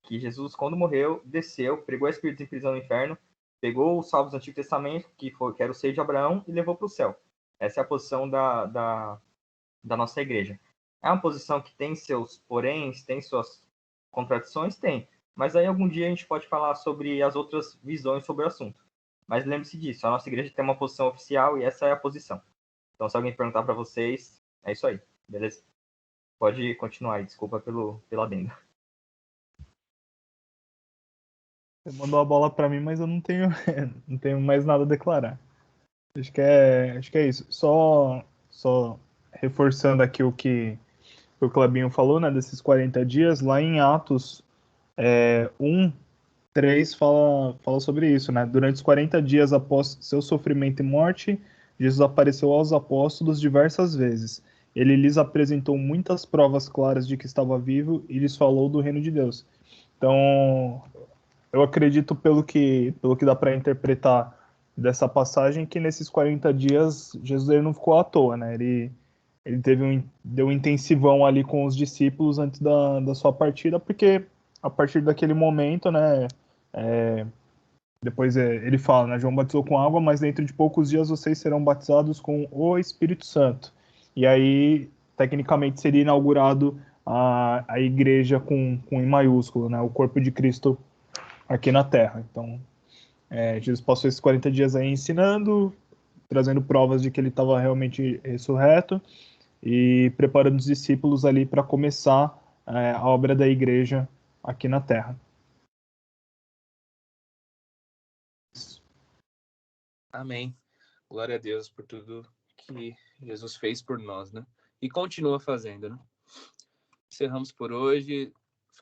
que Jesus, quando morreu, desceu, pregou espíritos em prisão no inferno, pegou os salvos do Antigo Testamento, que era o seio de Abraão, e levou para o céu. Essa é a posição da nossa igreja. É uma posição que tem seus poréns, tem suas contradições? Tem. Mas aí algum dia a gente pode falar sobre as outras visões sobre o assunto. Mas lembre-se disso, a nossa igreja tem uma posição oficial e essa é a posição. Então, se alguém perguntar para vocês, é isso aí, beleza? Pode continuar aí, desculpa pela adenda. Você mandou a bola para mim, mas eu não tenho, não tenho mais nada a declarar. Acho que é isso. Só reforçando aqui o que o Clebinho falou, né, desses 40 dias, lá em Atos 1, 3 fala sobre isso, né? Durante os 40 dias após seu sofrimento e morte, Jesus apareceu aos apóstolos diversas vezes. Ele lhes apresentou muitas provas claras de que estava vivo e lhes falou do reino de Deus. Então, eu acredito pelo que dá para interpretar dessa passagem que nesses 40 dias Jesus ele não ficou à toa, né? ele deu um intensivão ali com os discípulos antes da sua partida, porque a partir daquele momento, né, depois ele fala, né, João batizou com água, mas dentro de poucos dias vocês serão batizados com o Espírito Santo. E aí, tecnicamente, seria inaugurado a igreja com I maiúsculo, né, o corpo de Cristo aqui na Terra. Então, Jesus passou esses 40 dias aí ensinando, trazendo provas de que ele estava realmente ressurreto e preparando os discípulos ali para começar a obra da igreja aqui na Terra. Amém. Glória a Deus por tudo que Jesus fez por nós, né? E continua fazendo, né? Encerramos por hoje.